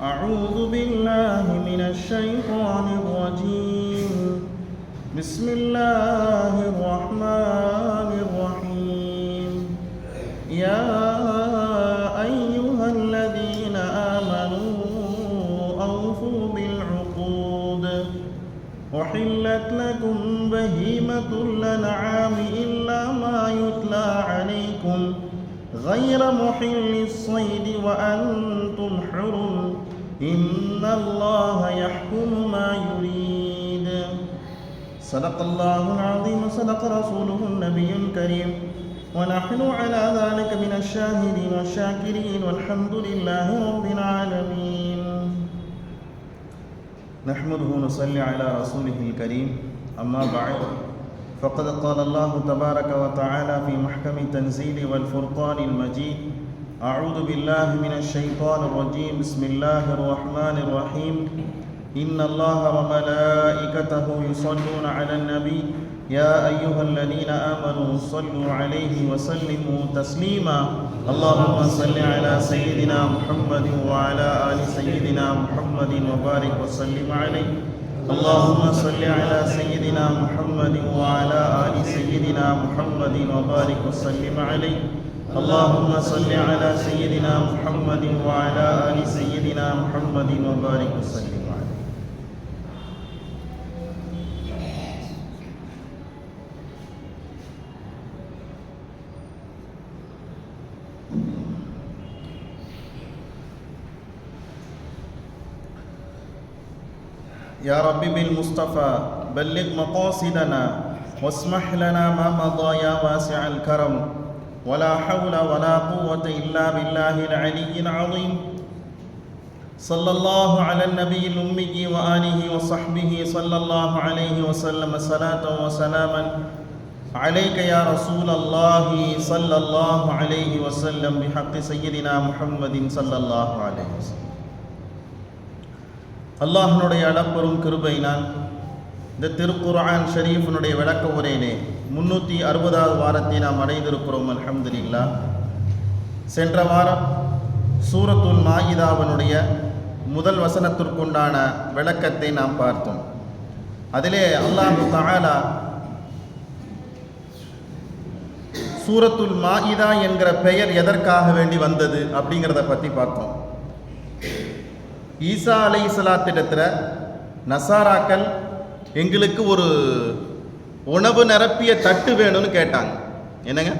أعوذ بالله من الشيطان الرجيم. بسم الله الرحمن الرحيم. يا أيها الذين آمنوا أوفوا بالعقود أحلت لكم بهيمة الأنعام إلا ما يتلى عليكم غير محل الصيد وأنتم حرم إن الله يحكم ما يريد. صدق الله العظيم وصدق رسوله النبي الكريم ونحن على ذلك من الشاهدين والشاكرين والحمد لله رب العالمين. نحمده ونصلي على رسوله الكريم. أما بعد فقد قال الله تبارك وتعالى في محكم التنزيل والفرقان المجيد: أعوذ بالله من الشيطان الرجيم. بسم الله الرحمن الرحيم. إن الله وملائكته يصلون على النبي يا أيها الذين آمنوا صلوا عليه وسلموا تسليما. اللهم صل على سيدنا محمد وعلى آل سيدنا محمد وبارك وسلم عليه. اللهم صل على سيدنا محمد وعلى آل سيدنا محمد وبارك وسلم عليه. اللهم صل على سيدنا محمد وعلى آل سيدنا محمد وبارك وسلم عليه. يا رب بالمصطفى بلغ مقاصدنا واسمح لنا ما مضى يا واسع الكرم. ولا حول ولا قوة إلا بالله العلي العظيم. صلى الله على النبي الأمي وآله وصحبه صلى الله عليه وسلم صلاة وسلاما عليك يا رسول الله صلى الله عليه وسلم بحق سيدنا محمد صلى الله عليه وسلم. அல்லாஹ்னுடைய அளப்பெரும் கிருபையினால் இந்த திருக்குர்ஆன் ஷரீஃபினுடைய விளக்க உரையிலே 360வது வாரத்தை நாம் அடைந்திருக்கிறோம். அல்ஹம்துலில்லாஹ். சென்ற வாரம் சூரத்துல் மாயிதாவினுடைய முதல் வசனத்திற்குண்டான விளக்கத்தை நாம் பார்த்தோம். அதிலே அல்லாஹ் தஆலா சூரத்துல் மாயிதா என்கிற பெயர் எதற்காக வேண்டி வந்தது அப்படிங்கிறத பற்றி பார்த்தோம். ஈசா அலைஹிஸ்ஸலாத்திடத்தில் நசாராக்கள் எங்களுக்கு ஒரு உணவு நிரப்பிய தட்டு வேணும்னு கேட்டாங்க. என்னங்க,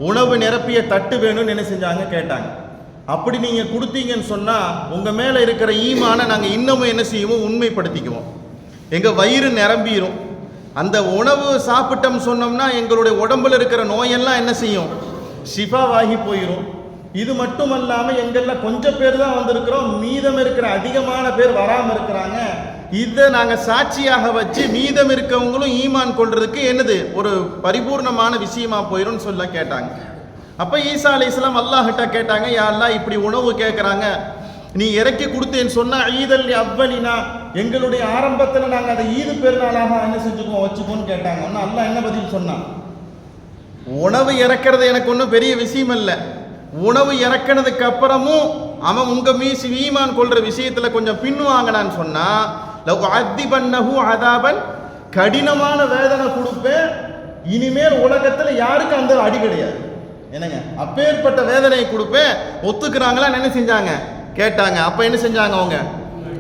உணவு நிரப்பிய தட்டு வேணும்னு என்ன செஞ்சாங்க, கேட்டாங்க. அப்படி நீங்கள் கொடுத்தீங்கன்னு சொன்னால் உங்கள் மேலே இருக்கிற ஈமானை நாங்கள் இன்னமும் என்ன செய்வோம், உண்மைப்படுத்திக்குவோம். எங்கள் வயிறு நிரம்பிடும். அந்த உணவு சாப்பிட்டோம் சொன்னோம்னா எங்களுடைய உடம்புல இருக்கிற நோயெல்லாம் என்ன செய்யும், ஷிஃபாவாகி போயிடும். இது மட்டும் அல்லாமல் எங்களில் கொஞ்சம் பேர் தான் வந்திருக்கிறோம், மீதம் இருக்கிற அதிகமான பேர் வராமல் இருக்கிறாங்க. இதை நாங்கள் சாட்சியாக வச்சு மீதம் இருக்கவங்களும் ஈமான் கொள்றதுக்கு என்னது ஒரு பரிபூர்ணமான விஷயமா போயிடும் சொல்ல கேட்டாங்க. அப்போ ஈசா அலைஹிஸ்ஸலாம் அல்லாஹ்கிட்ட கேட்டாங்க, யா அல்லாஹ் இப்படி உணவு கேட்குறாங்க, நீ இறக்கி கொடுத்தேன்னு சொன்னால் ஈதல் அவ்வலினா எங்களுடைய ஆரம்பத்தில் நாங்கள் அதை ஈது பெருநாளாக என்ன செஞ்சுக்குவோம், வச்சுக்கோன்னு கேட்டாங்க. ஒன்றும் அல்லாஹ் என்ன பதில் சொன்னான், உணவு இறக்கிறது எனக்கு ஒன்றும் பெரிய விஷயம் இல்லை, உணவு இறக்கினதுக்கு அப்புறமும் அவன் உங்க மீசி ஈமான் கொள்ற விஷயத்துல கொஞ்சம் பின்வாங்கினான்னு சொன்னா அதாபன் கடினமான வேதனை கொடுப்பேன், இனிமேல் உலகத்துல யாருக்கு அந்த அடி கிடையாது. என்னங்க, அப்பேற்பட்ட வேதனையை கொடுப்பேன். ஒத்துக்கிறாங்களா என்ன செஞ்சாங்க, கேட்டாங்க. அப்ப என்ன செஞ்சாங்க, அவங்க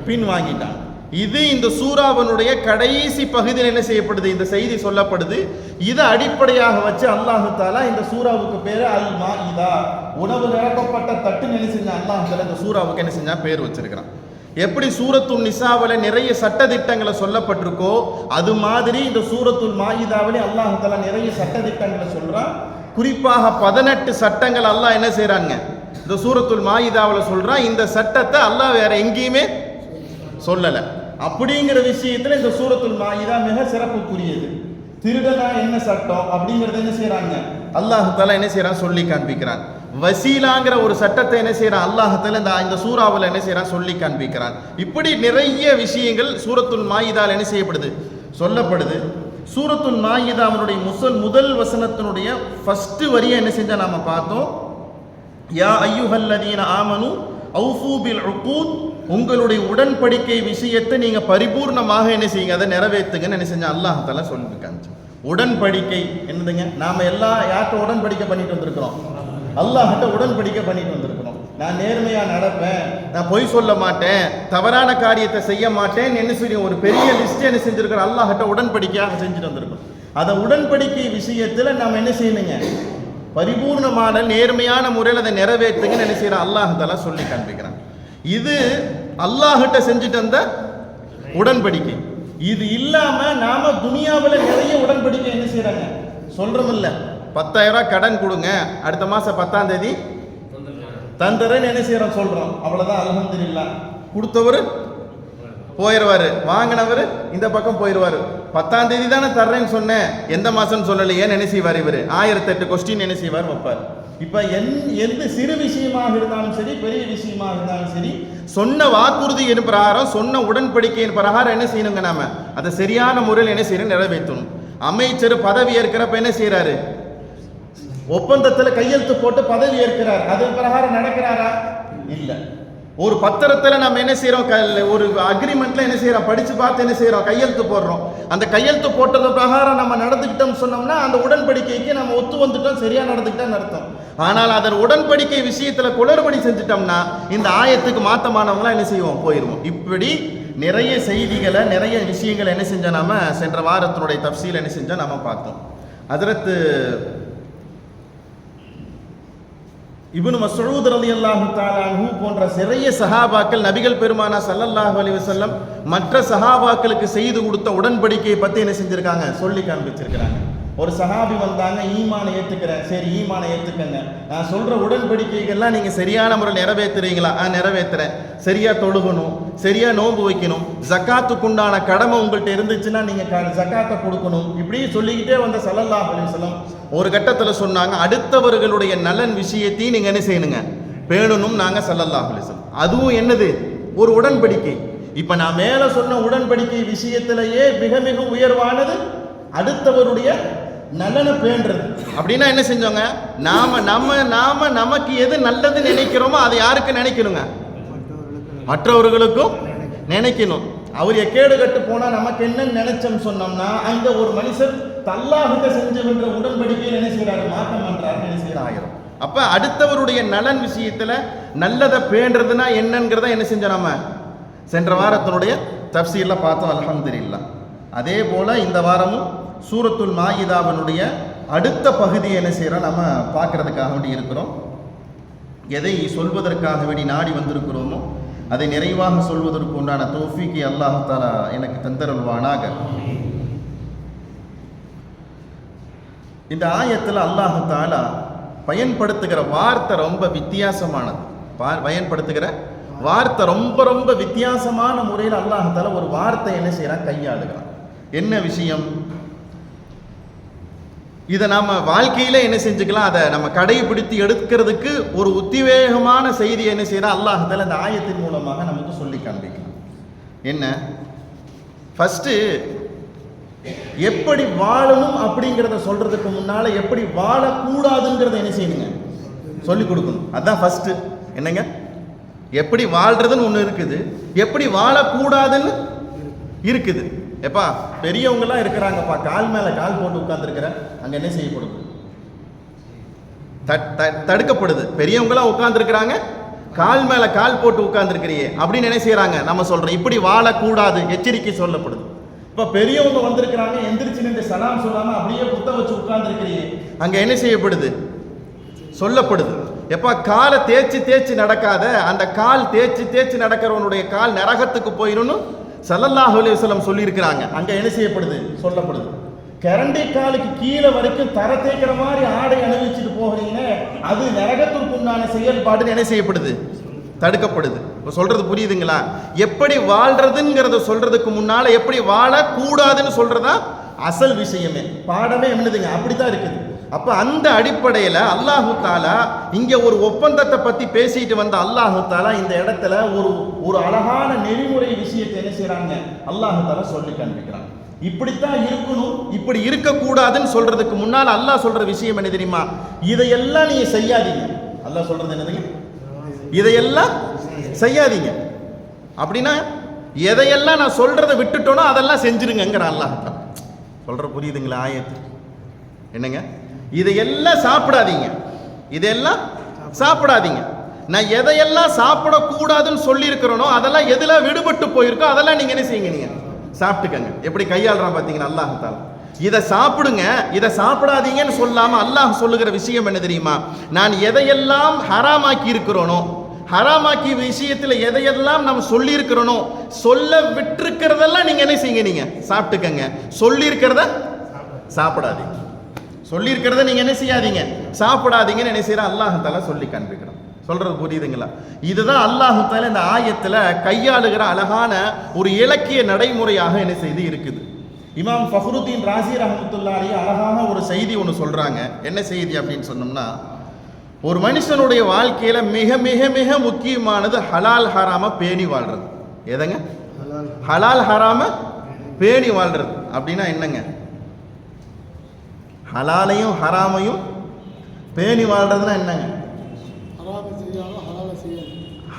பின் வாங்கிட்டாங்க. இது இந்த சூராவனுடைய கடைசி பகுதியில் என்ன செய்யப்படுது, இந்த செய்தி சொல்லப்படுது. இதை அடிப்படையாக வச்சு அல்லாஹு தாலா இந்த சூராவுக்கு பேரு அல் மாஇதா, உணவு நிரப்பப்பட்ட தட்டு என்ன செஞ்சா அல்லாஹு தாலா இந்த சூராவுக்கு என்ன செஞ்சா பேர் வச்சிருக்கிறான். எப்படி சூரத்துல் நிசாவில் நிறைய சட்ட திட்டங்களை சொல்லப்பட்டிருக்கோ அது மாதிரி இந்த சூரத்துல் மாயிதாவிலே அல்லாஹு தாலா நிறைய சட்ட திட்டங்களை சொல்றான். குறிப்பாக 18 சட்டங்கள் அல்லாஹ் என்ன செய்யறாங்க இந்த சூரத்துல் மாயிதாவில் சொல்றான். இந்த சட்டத்தை அல்லாஹ் வேற எங்கேயுமே சொல்லலை. அப்படிங்கிற விஷயத்துல இந்த சூரத்துல் மாயிதா மிக சிறப்புக்குரியது. திருடனா என்ன சட்டம் அப்படிங்கறத என்ன செய்யறாங்க, அல்லாஹ் தஆலா என்ன செய்யறான், சொல்லி காண்பிக்கிறான். வசீலாங்கிற ஒரு சட்டத்தை என்ன செய்யறான், அல்லாஹ் தஆலா இந்த சூராவில் என்ன செய்யறான், சொல்லி காண்பிக்கிறான். இப்படி நிறைய விஷயங்கள் சூரத்துல் மாயிதால என்ன செய்யப்படுது, சொல்லப்படுது. சூரத்துல் மாயிதாவுடைய முதல் வசனத்தினுடைய ஃபர்ஸ்ட் வரியை என்ன செஞ்சா நாம பார்த்தோம். யா அய்யுஹல்லதீன ஆமனு அவ்ஃபூ பில் உகூத் உங்களுடைய உடன்படிக்கை விஷயத்தை நீங்க பரிபூர்ணமாக என்ன செய்யுங்க, அதை நிறைவேற்றுங்கன்னு என்ன செஞ்ச அல்லாஹ் தஆலா சொல்லிருக்காங்க. உடன்படிக்கை என்னதுங்க? நாம எல்லாம் யார்கிட்ட உடன்படிக்கை பண்ணிட்டு வந்திருக்கிறோம்? அல்லாஹ்கிட்ட உடன்படிக்கை பண்ணிட்டு வந்திருக்கிறோம். நான் நேர்மையா நடப்பேன், நான் பொய் சொல்ல மாட்டேன், தவறான காரியத்தை செய்ய மாட்டேன் என்ன சொல்லி ஒரு பெரிய லிஸ்ட் என்ன செஞ்சிருக்கிறோம், அல்லாஹ்கிட்ட உடன்படிக்கையாக செஞ்சுட்டு வந்திருக்கிறோம். அதை உடன்படிக்கை விஷயத்துல நாம் என்ன செய்யணுங்க, பரிபூர்ணமான நேர்மையான முறையில் அதை நிறைவேற்றுங்கன்னு என்ன செய்யற அல்லாஹ் தஆலா சொல்லி காண்பிக்கிறான். இது அல்லாஹ்கிட்ட செஞ்சுட்டு வந்த உடன்படிக்கை. இது இல்லாம நாம துனியாவில் நிறைய உடன்படிக்கை என்ன செய்யறாங்க சொல்றோம் இல்ல, 10,000 ரூபாய் கடன் கொடுங்க, அடுத்த மாசம் 10ஆம் தேதி தந்துறேன்னு என்ன செய்யறோம் சொல்றோம். அவ்வளவுதான், அல்ஹம்துலில்லாஹ். கொடுத்தவர் போயிடுவாரு, வாங்கினவர் இந்த பக்கம் போயிடுவாரு. 10ஆம் தேதி தானே தர்றேன்னு சொன்னேன், எந்த மாசம் சொல்லலையேன்னு என்ன செய்வார் இவர், 1008 கொஸ்டின் என்ன செய்வார் வைப்பார். இப்ப எந்த சிறு விஷயமாக இருந்தாலும் சரி, பெரிய விஷயமாக இருந்தாலும் சரி, சொன்ன வாக்குறுதியின் பிரகாரம், சொன்ன உடன்படிக்கையின் பிரகாரம் என்ன செய்யணுங்க, நாம அதை சரியான முறையில் என்ன செய்யணும், நிறைவேற்றணும். அமைச்சர் பதவி ஏற்கிறப்ப என்ன செய்யறாரு, ஒப்பந்தத்தில் கையெழுத்து போட்டு பதவி ஏற்கிறார், அதன் பிரகாரம் நடக்கிறாரா? இல்ல. ஒரு பத்திரத்தில் நம்ம என்ன செய்யறோம், ஒரு அக்ரிமெண்ட்ல என்ன செய்யறோம், படிச்சு பார்த்து என்ன செய்யறோம், கையெழுத்து போடுறோம். அந்த கையெழுத்து போட்டது பிரகாரம் நம்ம நடந்துக்கிட்டோம் சொன்னோம்னா அந்த உடன்படிக்கைக்கு நம்ம ஒத்து வந்துட்டோம், சரியா நடந்துக்கிட்டோம்னு அர்த்தம். ஆனால் அதன் உடன்படிக்கை விஷயத்துல குளறுபடி செஞ்சுட்டோம்னா இந்த ஆயத்துக்கு மாத்தமானவங்களா என்ன செய்வோம், போயிடுவோம். இப்படி நிறைய செய்திகளை, நிறைய விஷயங்களை என்ன செஞ்சோம், நாம சென்ற வாரத்தினுடைய தஃப்சீல் என்ன செஞ்சோம் நாம பார்த்தோம். ஹஜ்ரத் இப்னு மஸ்ஊத் ரலியல்லாஹு தஆலா அன்ஹு போன்ற நிறைய சஹாபாக்கள் நபிகள் பெருமானா ஸல்லல்லாஹு அலைஹி வஸல்லம் மற்ற சஹாபாக்களுக்கு செய்து கொடுத்த உடன்படிக்கையை பத்தி என்ன செஞ்சிருக்காங்க, சொல்லி காண்பிச்சிருக்கிறாங்க. ஒரு சஹாபி வந்தாங்க, ஈமானை ஏத்துக்கிறேன். சரி, ஈமானை ஏத்துக்கங்க, நான் சொல்ற உடன்படிக்கைகள்லாம் நீங்க சரியான முறையில் நிறைவேற்றுறீங்களா? நிறைவேற்றுறேன். சரியா தொழுகணும், சரியா நோன்பு வைக்கணும், ஜக்காத்துக்குண்டான கடமை உங்கள்கிட்ட இருந்துச்சுன்னா நீங்க ஜக்காத்தை கொடுக்கணும். இப்படி சொல்லிக்கிட்டே வந்த ஸல்லல்லாஹு அலைஹி வஸல்லம் ஒரு கட்டத்தில் சொன்னாங்க, அடுத்தவர்களுடைய நலன் விஷயத்தையும் நீங்க என்ன செய்யணுங்க, பேணணும். நாங்க ஸல்லல்லாஹு அலைஹி வஸல்லம் அதுவும் என்னது, ஒரு உடன்படிக்கை. இப்ப நான் மேல சொன்ன உடன்படிக்கை விஷயத்திலேயே மிக மிக உயர்வானது அடுத்தவருடைய நலனை பேணுறது. அப்படின்னா என்ன செஞ்சோங்க, நாம நமக்கு எது நல்லது நினைக்கிறோமோ அதை யாருக்கு நினைக்கணுங்க, மற்றவர்களுக்கும் நினைக்கணும். அவர் எக்கேடு கட்டு போனா நமக்கு என்ன நினைச்சோம் சொன்னோம்னா, அங்க ஒரு மனுஷர் அல்லாஹ்கிட்ட செஞ்சவன்ற உடன்படிக்கையில் என்ன செய்யறாரு, மாற்றம் பண்றாரு, என்ன செய்யற ஆயிரும். அப்ப அடுத்தவருடைய நலன் விஷயத்துல நல்லதை பேணுறதுனா என்னங்கிறத என்ன செஞ்சோம், நம்ம சென்ற வாரத்தினுடைய தஃப்சீர்ல பார்த்தோம், அல்ஹம்துலில்லாஹ். அதே போல இந்த வாரமும் சூரத்துல் மாயிதாவினுடைய அடுத்த பகுதியை என்ன செய்யறோம், நம்ம பார்க்கறதுக்காக வேண்டி இருக்கிறோம். எதை சொல்வதற்காக வேண்டி நாடி வந்திருக்கிறோமோ அதை நிறைவாக சொல்வதற்கு உண்டான தௌஃபீக்கை அல்லாஹ் தஆலா எனக்கு தந்தருள்வானாக. இந்த ஆயத்தில் அல்லாஹ் தஆலா பயன்படுத்துகிற வார்த்தை ரொம்ப வித்தியாசமானது. பயன்படுத்துகிற வார்த்தை ரொம்ப ரொம்ப வித்தியாசமான முறையில் அல்லாஹ் தஆலா ஒரு வார்த்தை என்ன செய்யறான், கையாளுகிறான். என்ன விஷயம், இதை நாம வாழ்க்கையில என்ன செஞ்சுக்கலாம், அதை நம்ம கடைபிடித்து எடுக்கிறதுக்கு ஒரு உத்வேகமான செய்தியை என்ன செய்யறா அல்லாஹ் தஆலா இந்த ஆயத்தின் மூலமாக நமக்கு சொல்லி காண்பிக்கலாம். என்ன, ஃபர்ஸ்ட் எப்படி வாழணும் அப்படிங்கிறத சொல்றதுக்கு முன்னால எப்படி வாழக்கூடாதுங்கிறத என்ன செய்யணுங்க, சொல்லி கொடுக்கணும். அதுதான் ஃபர்ஸ்ட். என்னங்க, எப்படி வாழ்றதுன்னு ஒன்று இருக்குது, எப்படி வாழக்கூடாதுன்னு இருக்குது. எப்பா பெரியவங்கெல்லாம் இருக்கிறாங்கப்பா, கால் மேல கால் போட்டு உட்கார்ந்துருக்கிற, அங்க என்ன செய்யப்படுது, தடுக்கப்படுது. பெரியவங்களாம் உட்கார்ந்துருக்கிறாங்க, கால் மேல கால் போட்டு உட்கார்ந்துருக்கிறியே அப்படின்னு என்ன செய்யறாங்க, நம்ம சொல்றோம் இப்படி வாழக்கூடாது, எச்சரிக்கை சொல்லப்படுது. இப்ப பெரியவங்க வந்திருக்கிறாங்க, எந்திரிச்சு நின்று சலாம் சொல்லாம அப்படியே புத்த வச்சு உட்கார்ந்துருக்கிறியே, அங்க என்ன செய்யப்படுது, சொல்லப்படுது. எப்பா காலை தேய்ச்சி தேய்ச்சி நடக்காத, அந்த கால் தேய்ச்சி தேய்ச்சி நடக்கிறவனுடைய கால் நரகத்துக்கு போயிடணும் ஸல்லல்லாஹு அலைஹி வஸல்லம் சொல்லி இருக்கிறாங்க. அங்க என்ன செய்யப்படுது, சொல்லப்படுது. கரண்டி காலுக்கு கீழே வரைக்கும் தர தேய்க்கிற மாதிரி ஆடை அணிவிச்சுட்டு போகிறீங்க, அது நரகத்திற்கு உண்டான செயல்பாடுன்னு என்ன செய்யப்படுது, தடுக்கப்படுது. சொல்றது புரியுதுங்களா? எப்படி வாழ்றதுங்கிறத சொல்றதுக்கு முன்னால எப்படி வாழக்கூடாதுன்னு சொல்றதா அசல் விஷயமே, பாடமே என்னதுங்க, அப்படித்தான் இருக்குது. அப்ப அந்த அடிப்படையில அல்லாஹு தஆலா இங்க ஒரு ஒப்பந்தத்தை பத்தி பேசிட்டு வந்த அல்லாஹு தஆலா இந்த இடத்துல ஒரு அழகான நெறிமுறை விஷயத்தை என்ன செய்யறாங்க, அல்லாஹு தஆலா சொல்லி காண்பிக்கிறாங்க. இப்படித்தான் இருக்கணும், இப்படி இருக்கக்கூடாதுன்னு சொல்றதுக்கு முன்னால் அல்லாஹ் சொல்ற விஷயம் என்ன தெரியுமா, இதையெல்லாம் நீங்க செய்யாதீங்க. அல்லாஹ் சொல்றது என்னதுங்க, இதையெல்லாம் செய்யாதீங்க. அப்படின்னா எதையெல்லாம் நான் சொல்றதை விட்டுட்டோனோ அதெல்லாம் செஞ்சிருங்கிற அல்லாஹ் சொல்ற. புரியுதுங்களா ஆயத்து? என்னங்க, இதையெல்லாம் சாப்பிடாதீங்க, இதெல்லாம் சாப்பிடாதீங்க. நான் எதையெல்லாம் சாப்பிடக்கூடாதுன்னு சொல்லி இருக்கிறனோ அதெல்லாம் எதுல விடுபட்டு போயிருக்கோ அதெல்லாம் நீங்க என்ன செய்யுங்க, நீங்க சாப்பிட்டுக்கங்க. எப்படி கையாளுறான் பாத்தீங்கன்னா அல்லாஹ் தஆலா. இதை சாப்பிடுங்க, இதை சாப்பிடாதீங்கன்னு சொல்லாம அல்லாஹ் சொல்லுகிற விஷயம் என்ன தெரியுமா? நான் எதையெல்லாம் ஹராமாக்கி இருக்கிறோனோ, ஹராமாக்கி விஷயத்துல எதையெல்லாம் நம்ம சொல்லி இருக்கிறோனோ, சொல்ல விட்டுருக்கிறதெல்லாம் நீங்க என்ன செய்யுங்க, நீங்க சாப்பிட்டுக்கங்க. சொல்லி இருக்கிறத சாப்பிடாதீங்க, சொல்லி இருக்கிறத நீங்க என்ன செய்யாதீங்க, சாப்பிடாதீங்கன்னு என்ன செய்யற அல்லாஹ் தஆலா சொல்லி காண்பிக்கிறான். சொல்றது புரியுதுங்களா? இதுதான் அல்லாஹ் தஆலா இந்த ஆயத்துல கையாளுகிற அழகான ஒரு இலக்கிய நடைமுறையாக என்ன செய்து இருக்குது. இமாம் ஃபஹ்ருத்தீன் ராஸி ரஹ்மத்துல்லாஹி அலைஹி அழகான ஒரு செய்தி ஒன்று சொல்றாங்க. என்ன செய்தி அப்படின்னு சொன்னோம்னா, ஒரு மனுஷனுடைய வாழ்க்கையில மிக மிக மிக முக்கியமானது ஹலால் ஹராம பேணி வாழ்றது. எதங்க? ஹலால் ஹராம பேணி வாழ்றது. அப்படின்னா என்னங்க? ஹலாலையும் ஹராமையும் பேணி வாழ்றதுன்னா என்னங்க?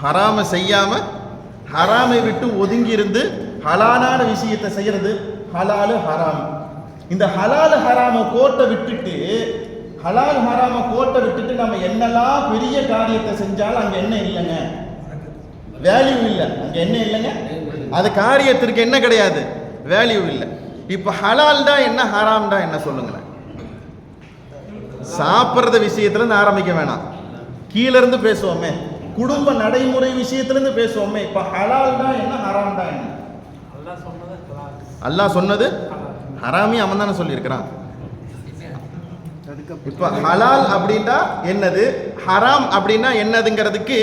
ஹராம செய்யாம ஹராமை விட்டு ஒதுங்கி இருந்து ஹலாலான விஷயத்தை செய்யறது ஹலாலு ஹராம். இந்த ஹலாலு ஹராம கோட்டை விட்டுட்டு, ஹலால் ஹராம கோட்டை விட்டுட்டு நம்ம என்னெல்லாம் பெரிய காரியத்தை செஞ்சாலும் அங்க என்ன இல்லைங்க, வேல்யூ இல்லை. அங்க என்ன இல்லைங்க, அது காரியத்திற்கு என்ன கிடையாது, வேல்யூ இல்லை. இப்ப ஹலால் தான் என்ன, ஹராம் தான் என்ன சொல்லுங்களேன். சாப்பிட்றத விஷயத்துல இருந்து ஆரம்பிக்க வேணாம், கீழே இருந்து பேசுவோமே, குடும்ப நடைமுறை விஷயத்திலிருந்து பேசுவோமே. இப்ப ஹலால் தான் என்ன, ஹராம் தான் என்ன? அல்லாஹ் சொன்னது ஹராமி அவன் தானே சொல்லியிருக்கிறான். இப்ப ஹலால் அப்படின்னா என்னது, ஹராம் அப்படின்னா என்னதுங்கிறதுக்கு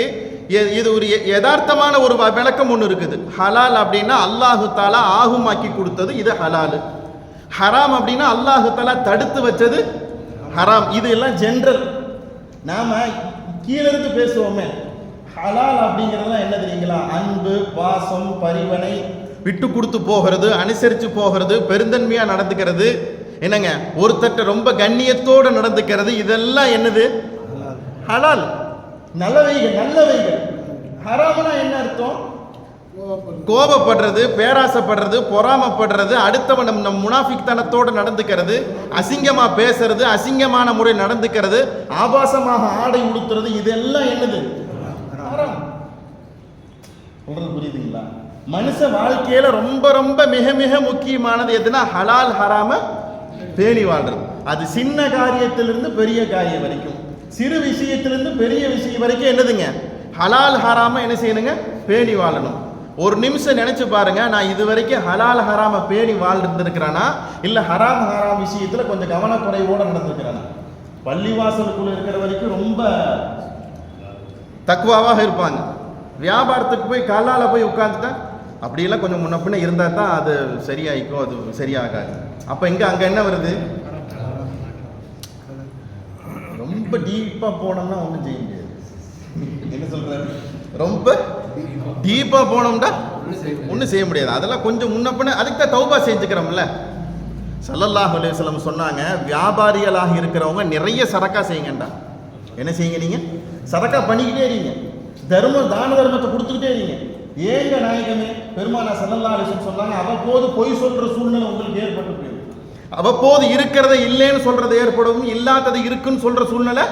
இது ஒரு யதார்த்தமான ஒரு விளக்கம் ஒன்று இருக்குது. ஹலால் அப்படின்னா அல்லாஹு தாலா ஆகுமாக்கி கொடுத்தது, இது ஹலாலு. ஹராம் அப்படின்னா அல்லாஹு தாலா தடுத்து வச்சது ஹராம். இது எல்லாம் ஜென்ரல், நாம கீழே இருந்து பேசுவோமே. ஹலால் அப்படிங்கிறதுலாம் என்ன தெரியுங்களா? அன்பு, பாசம், பரிவனை, விட்டு கொடுத்து போகிறது, அனுசரித்து போகிறது, பெருந்தன்மையா நடந்துக்கிறது, என்னங்க ஒருத்தட்ட ரொம்ப கண்ணியத்தோடு நடந்துக்கிறது, இதெல்லாம் என்னது ஹலால், நல்லவைகள் நல்லவைகள். ஹராம்னா என்ன அர்த்தம்? கோபப்படுறது, பேராசைப்படுறது, பொறாமப்படுறது, அடுத்தவன் நம் முனாஃபிக்தனத்தோடு நடந்துக்கிறது, அசிங்கமா பேசுறது, அசிங்கமான முறை நடந்துக்கிறது, ஆபாசமாக ஆடை உடுத்துறது, இதெல்லாம் என்னது ஹராம். சொல்றது புரியுதுங்களா? மனுஷ வாழ்க்கையில ரொம்ப ரொம்ப மிக மிக முக்கியமானது எதுனா ஹலால் ஹராம பேணி வாழ்றது. அது சின்ன காரியத்திலிருந்து பெரிய காரியம் வரைக்கும், சிறு விஷயத்திலிருந்து பெரிய விஷயம் வரைக்கும் என்னதுங்க, ஹலால் ஹராம என்ன செய்யணுங்க, பேணி வாழணும். ஒரு நிமிஷம் நினைச்சு பாருங்க, நான் இது வரைக்கும் ஹலால் ஹராம பேணி வாழ்ந்துருக்கிறானா, இல்ல ஹராம் ஹராம் விஷயத்துல கொஞ்சம் கவனக்குறைவோட நடந்திருக்கிறானா? பள்ளிவாசலுக்குள்ள இருக்கிற வரைக்கும் ரொம்ப தக்குவாவாக இருப்பாங்க, வியாபாரத்துக்கு போய் காலால போய் உட்கார்ந்துட்டா அப்படியெல்லாம் கொஞ்சம் முன்ன பின்ன இருந்தால் தான் அது சரியாயிக்கும், அது சரியாகாது. அப்போ இங்கே அங்கே என்ன வருது, ரொம்ப டீப்பாக போனோம்னா ஒன்றும் செய்ய முடியாது. என்ன சொல்றாரு, ரொம்ப டீப்பாக போனோம்னா ஒன்றும் செய்ய முடியாது. அதெல்லாம் கொஞ்சம் முன்ன பின்ன, அதுக்கு தான் தௌபா செஞ்சுக்கிறோம்ல. ஸல்லல்லாஹு அலைஹி வஸல்லம் சொன்னாங்க, வியாபாரிகளாக இருக்கிறவங்க நிறைய சரக்கா செய்யுங்கண்டா. என்ன செய்யுங்க, நீங்கள் சரக்கா பண்ணிக்கிட்டே இருங்க, தர்மம் தான தர்மத்தை கொடுத்துக்கிட்டே இருங்க. ஏங்க நாயகமே பெருமானா ஸல்லல்லாஹு அலைஹி வஸல்லம் சொன்னாங்க, அவ்வப்போது பொய் சொல்ற சூழ்நிலை உங்களுக்கு ஏற்பட்டு போயிடும். அவ்வப்போது இருக்கிறத இல்லைன்னு சொல்றது ஏற்படும், இல்லாதது இருக்குன்னு சொல்ற சூழ்நிலை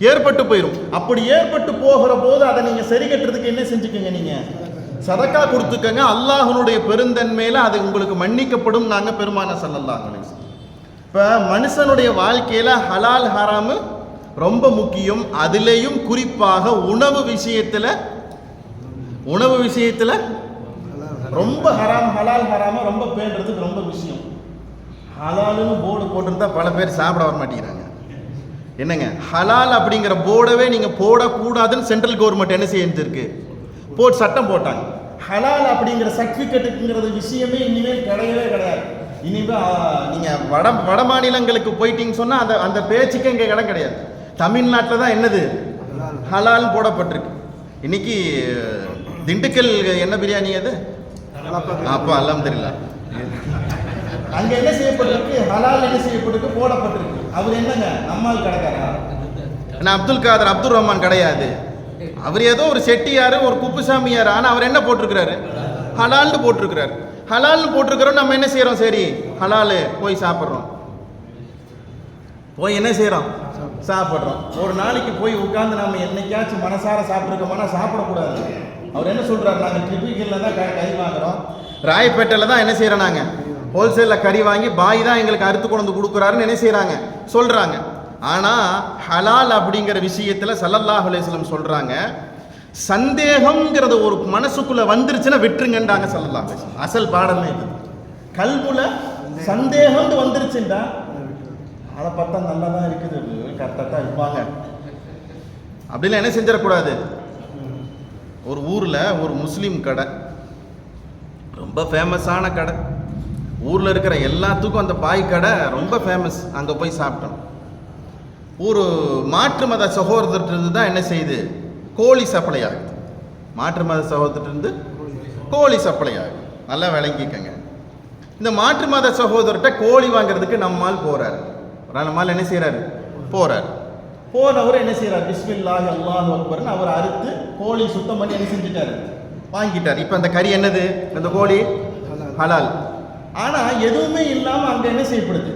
ஏற்பட்டு போயிடும். அப்படி ஏற்பட்டு போகிற போது அதை நீங்க சரி கட்டுறதுக்கு என்ன செஞ்சுக்கங்க, நீங்க சதக்கா கொடுத்துக்கங்க. அல்லாஹ்வுடைய பெருந்தன்மையில அது உங்களுக்கு மன்னிக்கப்படும். நாங்க பெருமானா ஸல்லல்லாஹு அலைஹி வஸல்லம். இப்ப மனுஷனுடைய வாழ்க்கையில ஹலால் ஹராமு ரொம்ப முக்கியம். அதுலேயும் குறிப்பாக உணவு விஷயத்துல ரொம்ப ஹராம், ஹலால் ஹராம ரொம்ப பேணுறதுக்கு ரொம்ப விஷயம். ஹலாலுன்னு போர்டு போட்டிருந்தா பல பேர் சாப்பிட வர மாட்டேங்கிறாங்க. என்னங்க, ஹலால் அப்படிங்கிற போர்டவே நீங்க போடக்கூடாதுன்னு சென்ட்ரல் கவர்மெண்ட் என்ன செஞ்சிருக்கு, போட்டு சட்டம் போட்டாங்க. ஹலால் அப்படிங்கிற சர்டிஃபிகேட்டுங்கிறது விஷயமே இனிமேல் கிடையவே கிடையாது. இனிமேல் நீங்க வட மாநிலங்களுக்கு போயிட்டீங்கன்னு சொன்னா அந்த அந்த பேச்சுக்கு இங்கே இடம் கிடையாது. தமிழ்நாட்டில் தான் என்னது ஹலால் போடப்பட்டிருக்கு. இன்னைக்கு திண்டுக்கல் என்ன பிரியாணி அது, அப்போ அல்ஹம்துலில்லாஹ் அங்க என்ன செய்யப்பட்டிருக்கு, ஹலால் என்ன செய்யப்பட்டிருக்கு, போடப்பட்டிருக்கு. அவர் என்னங்க, நம்மால் கடைக்காரா? அப்துல் காதர் அப்துல் ரஹ்மான் கிடையாது. அவர் ஏதோ ஒரு செட்டியார், ஒரு குப்புசாமியார், ஆனால் அவர் என்ன போட்டிருக்கிறாரு? ஹலால்னு போட்டிருக்கிறாரு. ஹலால்னு போட்டிருக்கிறோம், நம்ம என்ன செய்கிறோம்? சரி ஹலாலு போய் சாப்பிட்றோம், போய் என்ன செய்கிறோம்? சாப்பிட்றோம். ஒரு நாளைக்கு போய் உட்காந்து நம்ம என்னைக்காச்சும் மனசார சாப்பிட்ருக்கோம்னா சாப்பிடக்கூடாது. அவர் என்ன சொல்கிறார்? நாங்கள் ட்ரிபிக்கலில் தான் கறி வாங்குகிறோம், ராயப்பேட்டையில் தான் என்ன செய்கிறோம், நாங்கள் ஹோல்சேலில் கறி வாங்கி பாய் தான் எங்களுக்கு அறுத்து கொண்டு வந்து கொடுக்குறாருன்னு என்ன செய்கிறாங்க, சொல்கிறாங்க. ஆனால் ஹலால் அப்படிங்கிற விஷயத்தில் ஸல்லல்லாஹு அலைஹி வஸல்லம் சொல்கிறாங்க, சந்தேகம்ங்கிறது ஒரு மனசுக்குள்ளே வந்துருச்சுன்னா விட்டுருங்கன்றாங்க ஸல்லல்லாஹு அலைஹி வஸல்லம். அசல் பாடமே இது. கல்புல சந்தேகம்னு வந்துருச்சுண்டா அதை பார்த்தா நல்லா தான் இருக்குது, கரெக்டாக தான் இருப்பாங்க அப்படிலாம் என்ன செஞ்சிடக்கூடாது. ஒரு ஊரில் ஒரு முஸ்லீம் கடை, ரொம்ப ஃபேமஸான கடை, ஊரில் இருக்கிற எல்லாத்துக்கும் அந்த பாய் கடை ரொம்ப ஃபேமஸ். அங்கே போய் சாப்பிட்டோம். ஒரு மாற்று மத சகோதரத்திலிருந்து தான் என்ன செய்யுது, கோழி சப்ளை ஆகுது. மாற்று மத சகோதரத்திலிருந்து கோழி சப்ளை ஆகுது. நல்லா விளங்கிக்கங்க. இந்த மாற்று மத சகோதரர்கிட்ட கோழி வாங்குறதுக்கு நம்மால் போகிறார். நம்மால் என்ன செய்கிறாரு? போகிறார். போனவர் என்ன செய்கிறார்? பிஸ்மில்லாஹி அல்லாஹு அக்பர்னு அவர் அறுத்து கோழி சுத்தம் பண்ணி என்ன செஞ்சுட்டாரு? வாங்கிட்டார். இப்போ அந்த கறி என்னது? அந்த கோழி ஹலால். ஆனால் எதுவுமே இல்லாமல் அங்கே என்ன செய்யப்படுது?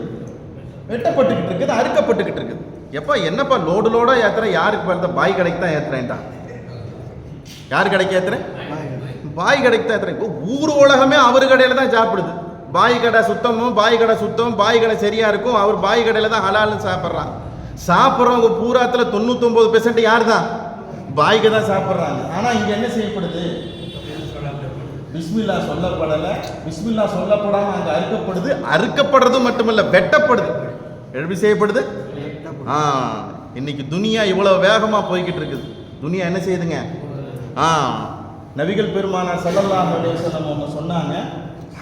வெட்டப்பட்டுக்கிட்டு இருக்குது, அறுக்கப்பட்டுக்கிட்டு இருக்குது. எப்போ என்னப்பா லோடு லோடாக ஏற்றுறேன்? யாருக்கு பார்த்த பாய் கடைக்கு தான் ஏற்றுறேன்டா. யார் கடைக்கு ஏற்றுறேன்? பாய் கடைக்கு தான் ஏற்றுறேன். ஊர் உலகமே அவர் கடையில் தான் சாப்பிடுது. பாய் கடை சுத்தமும், பாய் கடை சுத்தம், பாய் கடை சரியாக இருக்கும், அவர் பாய் கடையில் தான் ஹலால்னு சாப்பிட்றான். சாப்பிட்றவங்க பூராத்தில் 99% யார் தான்? பாய்க்கு தான் சாப்பிட்றாங்க. ஆனால் இங்கே என்ன செய்யப்படுது? பிஸ்மில்லா சொல்லப்படலை, பிஸ்மில்லா சொல்லப்படாமல் அங்கே அறுக்கப்படுது. அறுக்கப்படுறது மட்டுமல்ல, வெட்டப்படுது. எப்படி செய்யப்படுது? இன்னைக்கு துனியா இவ்வளோ வேகமாக போய்கிட்டு இருக்குது. துனியா என்ன செய்யுதுங்க? நபிகள் பெருமானார் ஸல்லல்லாஹு அலைஹி வஸல்லம் அவங்க சொன்னாங்க,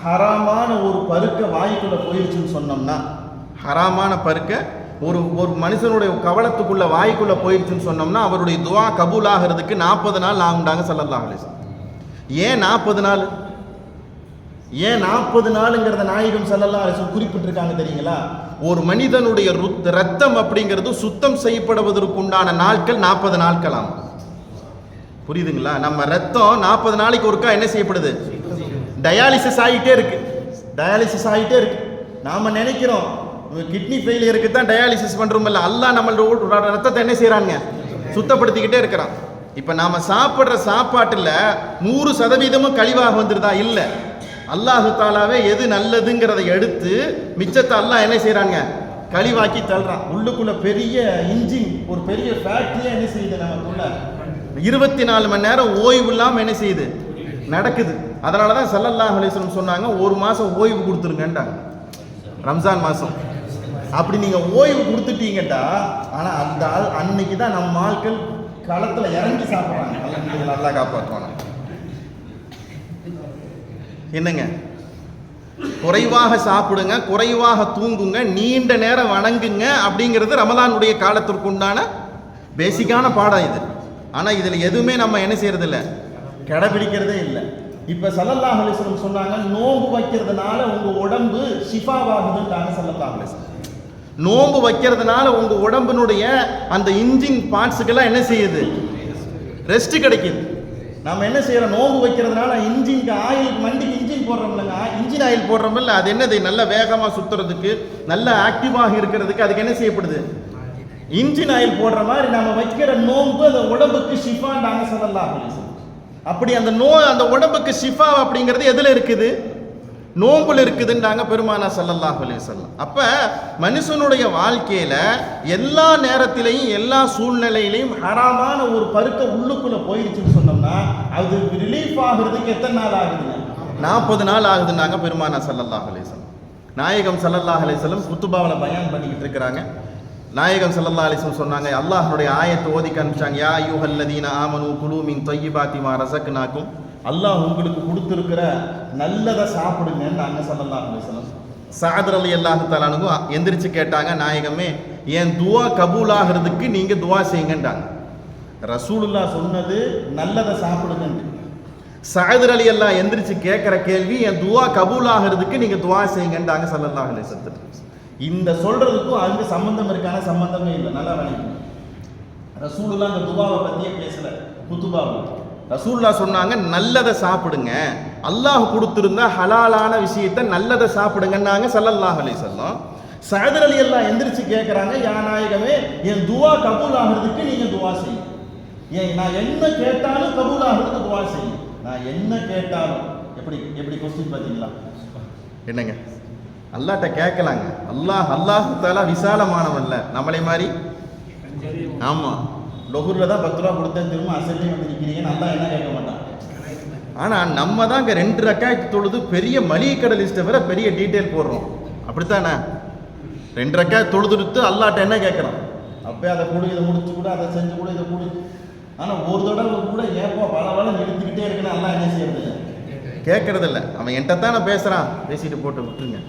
ஹராமான ஒரு பருக்க வாய்க்குள்ளே போயிடுச்சுன்னு சொன்னோம்னா, ஹராமான பருக்க ஒரு ஒரு மனுஷனுடைய கவலத்துக்குள்ள வாய்க்குள்ளே போயிடுச்சுன்னு சொன்னோம்னா அவருடைய துவா கபூல் ஆகிறதுக்கு 40 நாள் ஆகுண்டாங்க ஸல்லல்லாஹு அலைஹி வஸல்லம். ஏன் 40 நாள்? ஏன் 40 நாளுங்கிறத நாயகம் ஸல்லல்லாஹு அலைஹி வஸல்லம் குறிப்பிட்டிருக்காங்க தெரியுங்களா? ஒரு மனிதனுடைய ரத்தம் அப்படிங்கிறது சுத்தம் செய்யப்படுவதற்கு உண்டான நாட்கள் 40 நாட்கள் ஆகும். புரியுதுங்களா? நம்ம ரத்தம் 40 நாளைக்கு ஒருக்கா என்ன செய்யப்படுது? டயாலிசிஸ் ஆகிட்டே இருக்கு, டயாலிசிஸ் ஆகிட்டே இருக்கு. நாம நினைக்கிறோம் கிட்னி ஃபெயிலியருக்கு தான் டயாலிசிஸ் பண்றோம். இல்லை, அல்லாஹ் நம்மளோட ரத்தத்தை என்ன செய்யறாங்க? சுத்தப்படுத்திக்கிட்டே இருக்கிறான். இப்போ நாம சாப்பிட்ற சாப்பாட்டில் 100% கழிவாக வந்துருதா? இல்லை. அல்லாஹு தாலாவே எது நல்லதுங்கிறத எடுத்து மிச்சத்தை அல்லாஹ் என்ன செய்யறாங்க? கழிவாக்கி தள்ளுறான். உள்ளுக்குள்ள பெரிய இன்ஜின், ஒரு பெரிய ஃபேக்டரியா என்ன செய்யுது? நமக்குள்ள 24 மணி நேரம் ஓய்வு இல்லாமல் என்ன செய்யுது? நடக்குது. அதனால தான் ஸல்லல்லாஹு அலைஹி வஸல்லம் சொன்னாங்க, ஒரு மாதம் ஓய்வு கொடுத்துருங்கன்றாங்க, ரம்ஜான் மாதம். அப்படி நீங்கள் ஓய்வு கொடுத்துட்டீங்கட்டா, ஆனால் அந்த அன்னைக்கு தான் நம்ம ஆட்கள் களத்தில் இறங்கி சாப்பிட்றாங்க. நல்லா காப்பாற்றுவாங்க. என்னங்க? குறைவாக சாப்பிடுங்க, குறைவாக தூங்குங்க, நீண்ட நேரம் வணங்குங்க அப்படிங்கிறது ரமலானுடைய காலத்திற்குண்டான பேசிக்கான பாடம் இது. ஆனால் இதில் எதுவுமே நம்ம என்ன செய்யறதில்லை, கடைபிடிக்கிறதே இல்லை. இப்போ ஸல்லல்லாஹு அலைஹி வஸல்லம் சொன்னாங்க, நோன்பு வைக்கிறதுனால உங்கள் உடம்பு ஷிஃபாவாகுதுன்றாங்க ஸல்லல்லாஹு அலைஹி வஸல்லம். நோன்பு வைக்கிறதுனால உங்கள் உடம்பினுடைய அந்த இன்ஜின் பார்ட்ஸுக்கெல்லாம் என்ன செய்யுது? ரெஸ்ட் கிடைக்குது. நம்ம என்ன செய்யறோம்? நோன்பு வைக்கிறதுனால இன்ஜின் ஆயில், வண்டிக்கு இன்ஜின் போடுறோம்லங்க, இன்ஜின் ஆயில் போடுறோம்ல, அது என்னது? நல்ல வேகமாக சுற்றுறதுக்கு, நல்ல ஆக்டிவாக இருக்கிறதுக்கு அதுக்கு என்ன செய்யப்படுது? இன்ஜின் ஆயில் போடுற மாதிரி நம்ம வைக்கிற நோன்பு அந்த உடம்புக்கு ஷிஃபான்றாங்க ஸல்லல்லாஹு அலைஹி வஸல்லம். அப்படி அந்த உடம்புக்கு ஷிஃபா அப்படிங்கிறது எதில் இருக்குது? நோன்புல இருக்குதுன்றாங்க பெருமானா ஸல்லல்லாஹு அலைஹி வஸல்லம். அப்ப மனுஷனுடைய வாழ்க்கையில எல்லா நேரத்திலையும் எல்லா சூழ்நிலையிலையும் ஹராமான ஒரு பருக்க உள்ளுக்குள்ள போயிடுச்சுன்னு சொன்னோம்னா அது ரிலீஃப் ஆகுறதுக்கு எத்தனை நாள் ஆகுதுங்க? 40 நாள் ஆகுதுன்னாங்க பெருமானா ஸல்லல்லாஹு அலைஹி வஸல்லம். நாயகம் ஸல்லல்லாஹு அலைஹி வஸல்லம் குத்துபாவில் பயான் பண்ணிக்கிட்டு இருக்கிறாங்க. நாயகம் ஸல்லல்லாஹு அலைஹி வஸல்லம் சொன்னாங்க, அல்லாஹ்வுடைய ஆயத்தை ஓதி காமிச்சாங்க, யா அய்யுஹல்லதீன ஆமனூ குலூ மின் தய்யிபாத்தி மா ரஸக்னாக்கும், அல்லாஹ் உங்களுக்கு கொடுத்துருக்கிற நல்லதை சாப்பிடுங்கன்னு நாங்க ஸல்லல்லாஹு அலைஹி வஸல்லம். சஅத் ரலியல்லாஹு தஆலா அன்ஹு எந்திரிச்சு கேட்டாங்க, நாயகமே என் துவா கபூல் ஆகிறதுக்கு நீங்க துவா செய்யுங்கன்றாங்க. ரசூலுல்லாஹ் சொன்னது நல்லதை சாப்பிடுங்கன்னு. சஅத் ரலியல்லாஹு எந்திரிச்சு கேட்கிற கேள்வி, என் துவா கபூல் ஆகிறதுக்கு நீங்க துவா செய்யுங்கன்றாங்க ஸல்லல்லாஹு அலைஹி வஸல்லம். இந்த சொல்றதுக்கும் அதுக்கு சம்பந்தம் இருக்கான? சம்பந்தமே இல்லை. நல்லா வணக்கம். ரசூலுல்லாஹ் அந்த துவாவை பத்தியே பேசல. குத்துபாவில் ரசூலுல்லாஹ் சொன்னாங்க, நல்லதை சாப்பிடுங்க, அல்லாஹ் கொடுத்திருந்தா ஹலாலான விஷயத்தை நல்லதை சாப்பிடுங்கன்னாங்க ஸல்லல்லாஹு அலைஹி வஸல்லம். சஅத் ரலியல்லாஹு எந்திரிச்சு கேட்குறாங்க, யா நாயகமே, என் துவா கபூல் ஆகிறதுக்கு நீங்க துவா செய்யுங்க. ஏன் நான் என்ன கேட்டாலும் கபூல் ஆகிறதுக்கு துவா செய்யுங்க. நான் என்ன கேட்டாலும் எப்படி எப்படி கொஸ்டின் பார்த்தீங்களா? என்னங்க அல்லாஹ்ட்ட கேட்கலாங்க. அல்லாஹ் தஆலா விசாலமானவன்ல, நம்மளே மாதிரி. ஆமா, லொஹூர்ல தான் 10 ரூபா கொடுத்தேன், திரும்ப அசல்லையும் வந்து நிற்கிறீங்க, நல்லா என்ன கேட்க மாட்டான். ஆனால் நம்ம தான் இங்கே 2 ரக்காயத்து தொழுது பெரிய மளிகை கடை லிஸ்ட்டை விட பெரிய டீட்டெயில் போடுறோம். அப்படித்தானே? 2 ரக்காய் தொழுதுடுத்து அல்லாட்ட என்ன கேட்குறோம்? அப்போ அதை கொடு, இதை முடிச்சு கூட, அதை செஞ்சு கூட, இதை கொடு. ஆனால் ஒரு தடவை கூட ஏப்போ பல நிறுத்திக்கிட்டே இருக்குன்னு அல்லா என்ன செய்யறது இல்லை, கேட்கறது இல்லை. அவன் என்கிட்ட தானே பேசுகிறான், பேசிட்டு போட்டு விட்டுருங்க,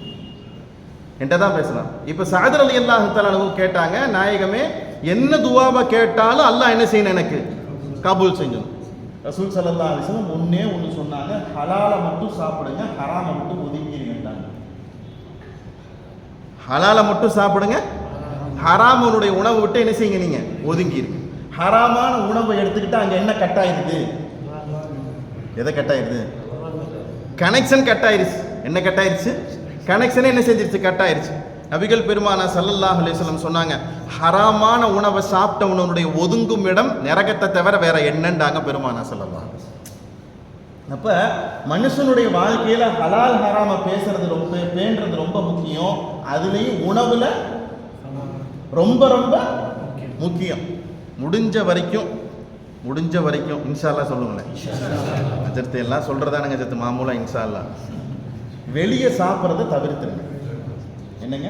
என்கிட்ட தான் பேசுகிறான். இப்போ சஅத் ரலியல்லாஹு தஆலா கேட்டாங்க, நாயகமே, என்ன துவாவை கேட்டாலும் அல்லாஹ் என்ன செய்யணும், எனக்கு கபூல் செஞ்சணும். ரசூல் ஸல்லல்லாஹு அலைஹி வஸல்லம் ஒன்னே ஒன்று சொன்னாங்க, ஹலாலை மட்டும் சாப்பிடுங்க, ஹராமை மட்டும் ஒதுங்கிடுங்கன்றாங்க. ஹலாலை மட்டும் சாப்பிடுங்க, ஹராமனுடைய உணவை விட்டு என்ன செய்யுங்க, நீங்க ஒதுங்கிடுங்க. ஹராமான உணவை எடுத்துக்கிட்டா அங்க என்ன கட் ஆயிருது? எதை கட் ஆயிருது? கனெக்ஷன் கட் ஆயிருச்சு. என்ன கட் ஆயிருச்சு? கனெக்ஷனே என்ன செஞ்சிருச்சு, கட் ஆயிருச்சு. நபிகள் பெருமானா ஸல்லல்லாஹு அலைஹி வஸல்லம் சொன்னாங்க, ஹராமான உணவை சாப்பிட்டவனுடைய ஒதுங்கும் இடம் நரகத்தை தவிர வேற என்னண்டாங்க பெருமானா ஸல்லல்லாஹு அலைஹி வஸல்லம். அப்ப மனுஷனுடைய வாழ்க்கையில ஹலால் ஹராம பேணுறது ரொம்ப முக்கியம். அதுலயும் உணவுல ரொம்ப ரொம்ப முக்கியம். முடிஞ்ச வரைக்கும் இன்ஷா அல்லாஹ் சொல்லுங்களேன். அஜர்த்து எல்லாம் சொல்றதானுங்க ஜத்து மாமூலா இன்ஷா அல்லாஹ். வெளியே சாப்பிட்றத தவிர்த்துருங்க. என்னங்க,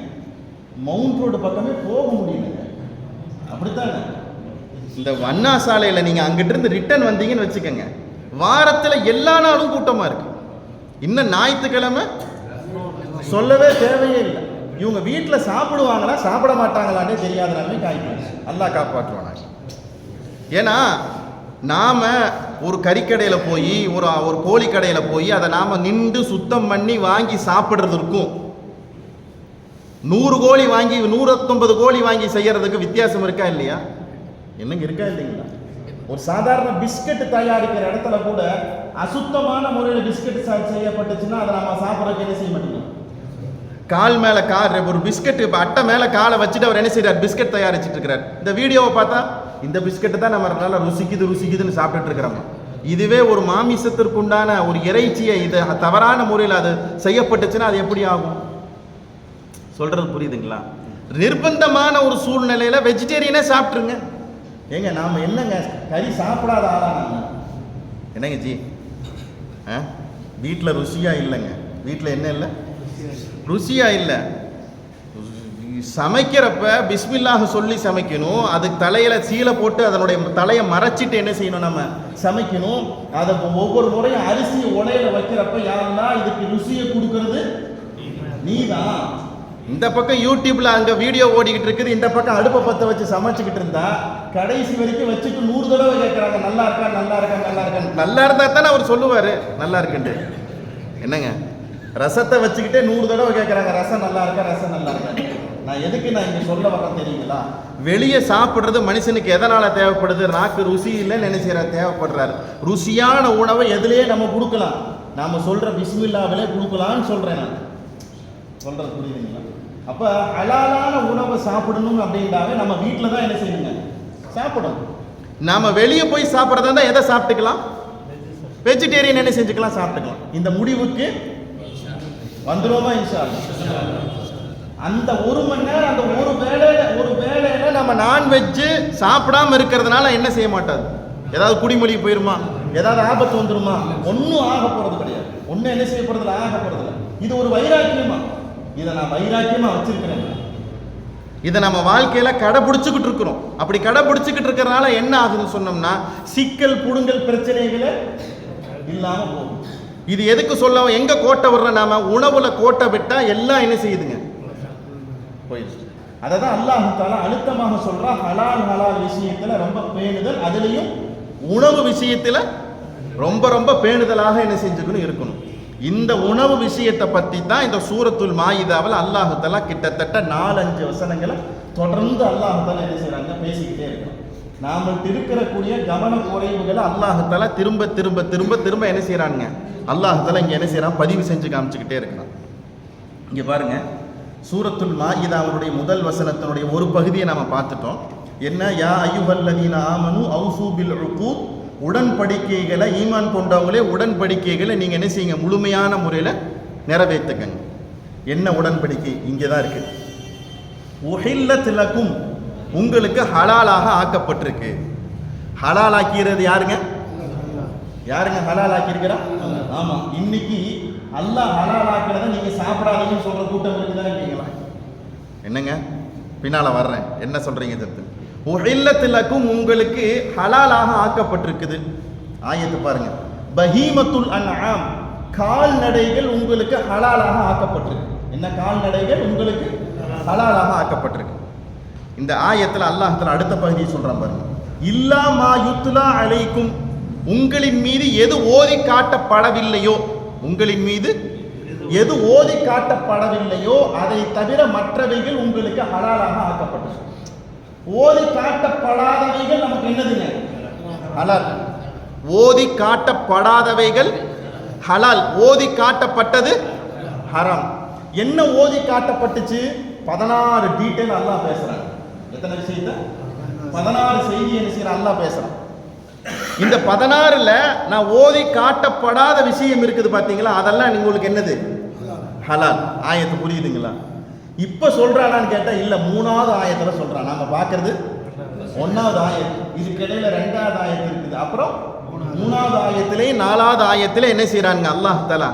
மவுண்ட் ரோடு பக்கமே போக முடியலங்க. அப்படித்தானே? இந்த வண்ணா சாலையில் நீங்கள் அங்கிட்டு இருந்து ரிட்டர்ன் வந்தீங்கன்னு வச்சுக்கோங்க, வாரத்தில் எல்லா நாளும் கூட்டமாக இருக்கு. இன்னும் ஞாயிற்றுக்கிழமை சொல்லவே தேவையே இல்லை. இவங்க வீட்டில் சாப்பிடுவாங்களா சாப்பிட மாட்டாங்களான்னே தெரியாத நிலைமை காய்க்கு. அல்லாஹ் காப்பாற்றுவாங்க. ஏன்னா நாம் ஒரு கறிக்கடையில் போய் ஒரு கோழி கடையில் போய் அதை நாம் நின்று சுத்தம் பண்ணி வாங்கி சாப்பிட்றது இருக்கும். 100 கோழி வாங்கி 119 கோழி வாங்கி செய்யறதுக்கு வித்தியாசம் இருக்கா இல்லையா? என்னங்க, இருக்கா இல்லைங்களா? ஒரு சாதாரண பிஸ்கட் தயாரிக்கிற இடத்துல கூட அசுத்தமான முறையில் பிஸ்கட் செய்யப்பட்டுச்சுன்னா அதை நம்ம சாப்பிட்றதுக்கு என்ன செய்ய மாட்டோம். கால் மேல ஒரு பிஸ்கட் அட்டை மேல காலை வச்சுட்டு அவர் என்ன செய்யறார், பிஸ்கட் தயாரிச்சுட்டு இருக்கிறார். இந்த வீடியோவை பார்த்தா இந்த பிஸ்கட் தான் நம்ம நல்லா ருசிக்குதுன்னு சாப்பிட்டுட்டு இருக்கிறோம். இதுவே ஒரு மாமிசத்திற்கு உண்டான ஒரு இறைச்சியை இது தவறான முறையில் அது செய்யப்பட்டுச்சுன்னா அது எப்படி ஆகும்? சொல்றது புரியுதுங்களா? நிர்பந்தமான ஒரு சூழ்நிலையில வெஜிடேரியனே சாப்பிட்டுருங்க. ஏங்க நாம என்னங்க கறி சாப்பிடாத ஆளாங்க? என்னங்க ஜி, வீட்டில் ருசியா இல்லைங்க. வீட்டில் என்ன இல்லை, ருசியா இல்லை. சமைக்கிறப்ப பிஸ்மில்லாஹ் சொல்லி சமைக்கணும். அதுக்கு தலையில சீலை போட்டு அதனுடைய தலையை மறைச்சிட்டு என்ன செய்யணும், நம்ம சமைக்கணும். அதை ஒவ்வொரு முறையும் அரிசி உலையில வைக்கிறப்ப யாரெல்லாம் இதுக்கு ருசியை கொடுக்கறது நீதான். இந்த பக்கம் யூடியூப்ல அங்க வீடியோ ஓடிக்கிட்டு இருக்குது, இந்த பக்கம் அடுப்பை பற்ற வச்சு சமைச்சுக்கிட்டு இருந்தா கடைசி வரைக்கும் வச்சுட்டு 100 தடவை கேட்கறாங்க, நல்லா இருக்கா நல்லா இருக்கா நல்லா இருக்கா. நல்லா இருந்தா தானே அவர் சொல்லுவாரு நல்லா இருக்குன்ட்டு. என்னங்க, ரசத்தை வச்சுக்கிட்டே 100 தடவை கேட்கறாங்க, ரசம் நல்லா இருக்கா ரசம் நல்லா இருக்கா. நான் எதுக்கு நான் இங்க சொல்ல வரேன் தெரியுங்களா? வெளியே சாப்பிட்றது மனுஷனுக்கு எதனால தேவைப்படுது? நாக்கு ருசி இல்லைன்னு நினைக்கிற தேவைப்படுறாரு. ருசியான உணவை எதுலேயே நம்ம கொடுக்கலாம். நாம சொல்ற பிஸ்மில்லாவிலே கொடுக்கலான்னு சொல்றேன். நான் சொல்றது புரியுதுங்களா? அப்ப ஹலாலான உணவை சாப்பிடணும் அப்படின்றாவே நம்ம வீட்டில் தான் என்ன செய்யணுங்க, சாப்பிடணும். நாம வெளியே போய் சாப்பிட்றதா இருந்தால் எதை சாப்பிட்டுக்கலாம்? வெஜிடேரியன் என்ன செஞ்சுக்கலாம், சாப்பிட்டுக்கலாம். இந்த முடிவுக்கு வந்துருவோமா இன்ஷா அல்லாஹ்? அந்த 1 மணி நேரம் அந்த ஒரு வேளையில நம்ம நான்வெஜ்ஜு சாப்பிடாம இருக்கிறதுனால என்ன செய்ய மாட்டாது? ஏதாவது குடிமொழி போயிருமா? ஏதாவது ஆபத்து வந்துருமா? ஒன்றும் ஆக போறது கிடையாது. ஒன்றும் என்ன செய்ய போறதில்ல, ஆக போறதில்ல. இது ஒரு வைராக்கியமா, இதை நான் வைராக்கியமா வச்சிருக்கிறேன். இதை நம்ம வாழ்க்கையில கடைபிடிச்சுக்கிட்டு இருக்கிறோம். அப்படி கடைபிடிச்சுக்கிட்டு இருக்கிறதுனால என்ன ஆகுதுன்னு சொன்னோம்னா, சிக்கல் புடுங்கல் பிரச்சனைகளே இல்லாம போகும். இது எதுக்கு சொல்ல, எங்க கோட்டை விடுற, நாம உணவுல கோட்டை விட்டா எல்லாம் என்ன செய்யுதுங்க, போயிடுச்சு. அதை தான் அல்லாஹ் தஆலா அழுத்தமாக சொல்றா, ஹலால் விஷயத்துல ரொம்ப பேணுதல், அதுலயும் உணவு விஷயத்துல ரொம்ப ரொம்ப பேணுதலாக என்ன செஞ்சுக்கணும் இருக்கணும். இந்த உணவு விஷயத்தை பற்றி தான் இந்த சூரத்துல் மாயிதாவில் அல்லாஹ் தஆலா கிட்டத்தட்ட 4-5 வசனங்களை தொடர்ந்து அல்லாஹ் தஆலா என்ன செய்றாங்க, பேசிக்கிட்டே இருக்காங்க. நாமள்கிட்ட இருக்கக்கூடிய கவன குறைவுகளை அல்லாஹால திரும்ப திரும்ப திரும்ப திரும்ப என்ன செய்யறானுங்க, அல்லாஹால இங்க என்ன செய்யறான், பதிவு செஞ்சு காமிச்சுக்கிட்டே இருக்கிறான். இங்க பாருங்க, சூரத்துல் மாஇதாவுடைய முதல் வசனத்தினுடைய ஒரு பகுதியை நாம பார்த்துட்டோம். என்ன, யா அய்யுஹல்லதீன ஆமனு அவ்ஃபூ பில் உகூத், உடன்படிக்கைகளை, ஈமான் கொண்டவங்களே உடன்படிக்கைகளை நீங்க என்ன செய்யுங்க, முழுமையான முறையில் நிறைவேற்றுங்க. என்ன உடன்படிக்கை? இங்கே தான் இருக்கு. உஹில்லத் லக்கும், உங்களுக்கு ஹலாலாக ஆக்கப்பட்டிருக்கு. ஹலால் ஆக்கிறது யாருங்க? யாருங்க ஹலால் ஆக்கியிருக்கிறா? ஆமா, இன்னைக்கு அல்லாஹ் ஹலால் ஆக்கிறத நீங்க சாப்பிடாதீங்கன்னு சொல்ற கூட்டம் இருக்குதானே இல்லைங்களா? என்னங்க, பின்னால வர்றேன், என்ன சொல்றீங்க சத்து. உஹில்லத் லக்கும், உங்களுக்கு ஹலாலாக ஆக்கப்பட்டிருக்குது. ஆயத்து பாருங்க, பஹீமத்துல் அன்ஆம், கால்நடைகள் உங்களுக்கு ஹலாலாக ஆக்கப்பட்டிருக்கு. என்ன கால்நடைகள் உங்களுக்கு ஹலாலாக ஆக்கப்பட்டிருக்கு. இந்த ஆயத்தில் அல்லாஹ் அடுத்த பகுதியை சொல்றான் பாருங்க, இல்லா மா யுத்லா அலைக்கும், உங்களின் மீது எது ஓதி காட்டப்படவில்லையோ, உங்களின் மீது எது ஓதி காட்டப்படவில்லையோ அதை தவிர மற்றவைகள் உங்களுக்கு ஹலாலாக ஆக்கப்பட்டது. ஓதி காட்டப்படாதவைகள் நமக்கு என்னதுங்க? ஹலால். ஓதி காட்டப்படாதவைகள் ஹலால், ஓதி காட்டப்பட்டது ஹராம். என்ன ஓதி காட்டப்பட்டுச்சு? 16 டீடைல் அல்லாஹ் பேசுறான். எத்தனை விஷயத்தை? 16 செய்தி என்ன செய்யற அல்லாஹ் பேசுறான். இந்த 16ல நான் ஓதி காட்டப்படாத விஷயம் இருக்குது பாத்தீங்களா, அதெல்லாம் உங்களுக்கு என்னது? ஹலால். ஆயத்து புரியுதுங்களா? இப்ப சொல்றானான்னு கேட்டா இல்ல, 3வது ஆயத்துல சொல்றான். நாம பாக்குறது 1வது ஆயத்து, இதுக்கு இடையில 2வது ஆயத்து இருக்குது, அப்புறம் 3வது ஆயத்திலே 4வது ஆயத்திலே என்ன செய்யறாங்க, அல்லாஹ் தஆலா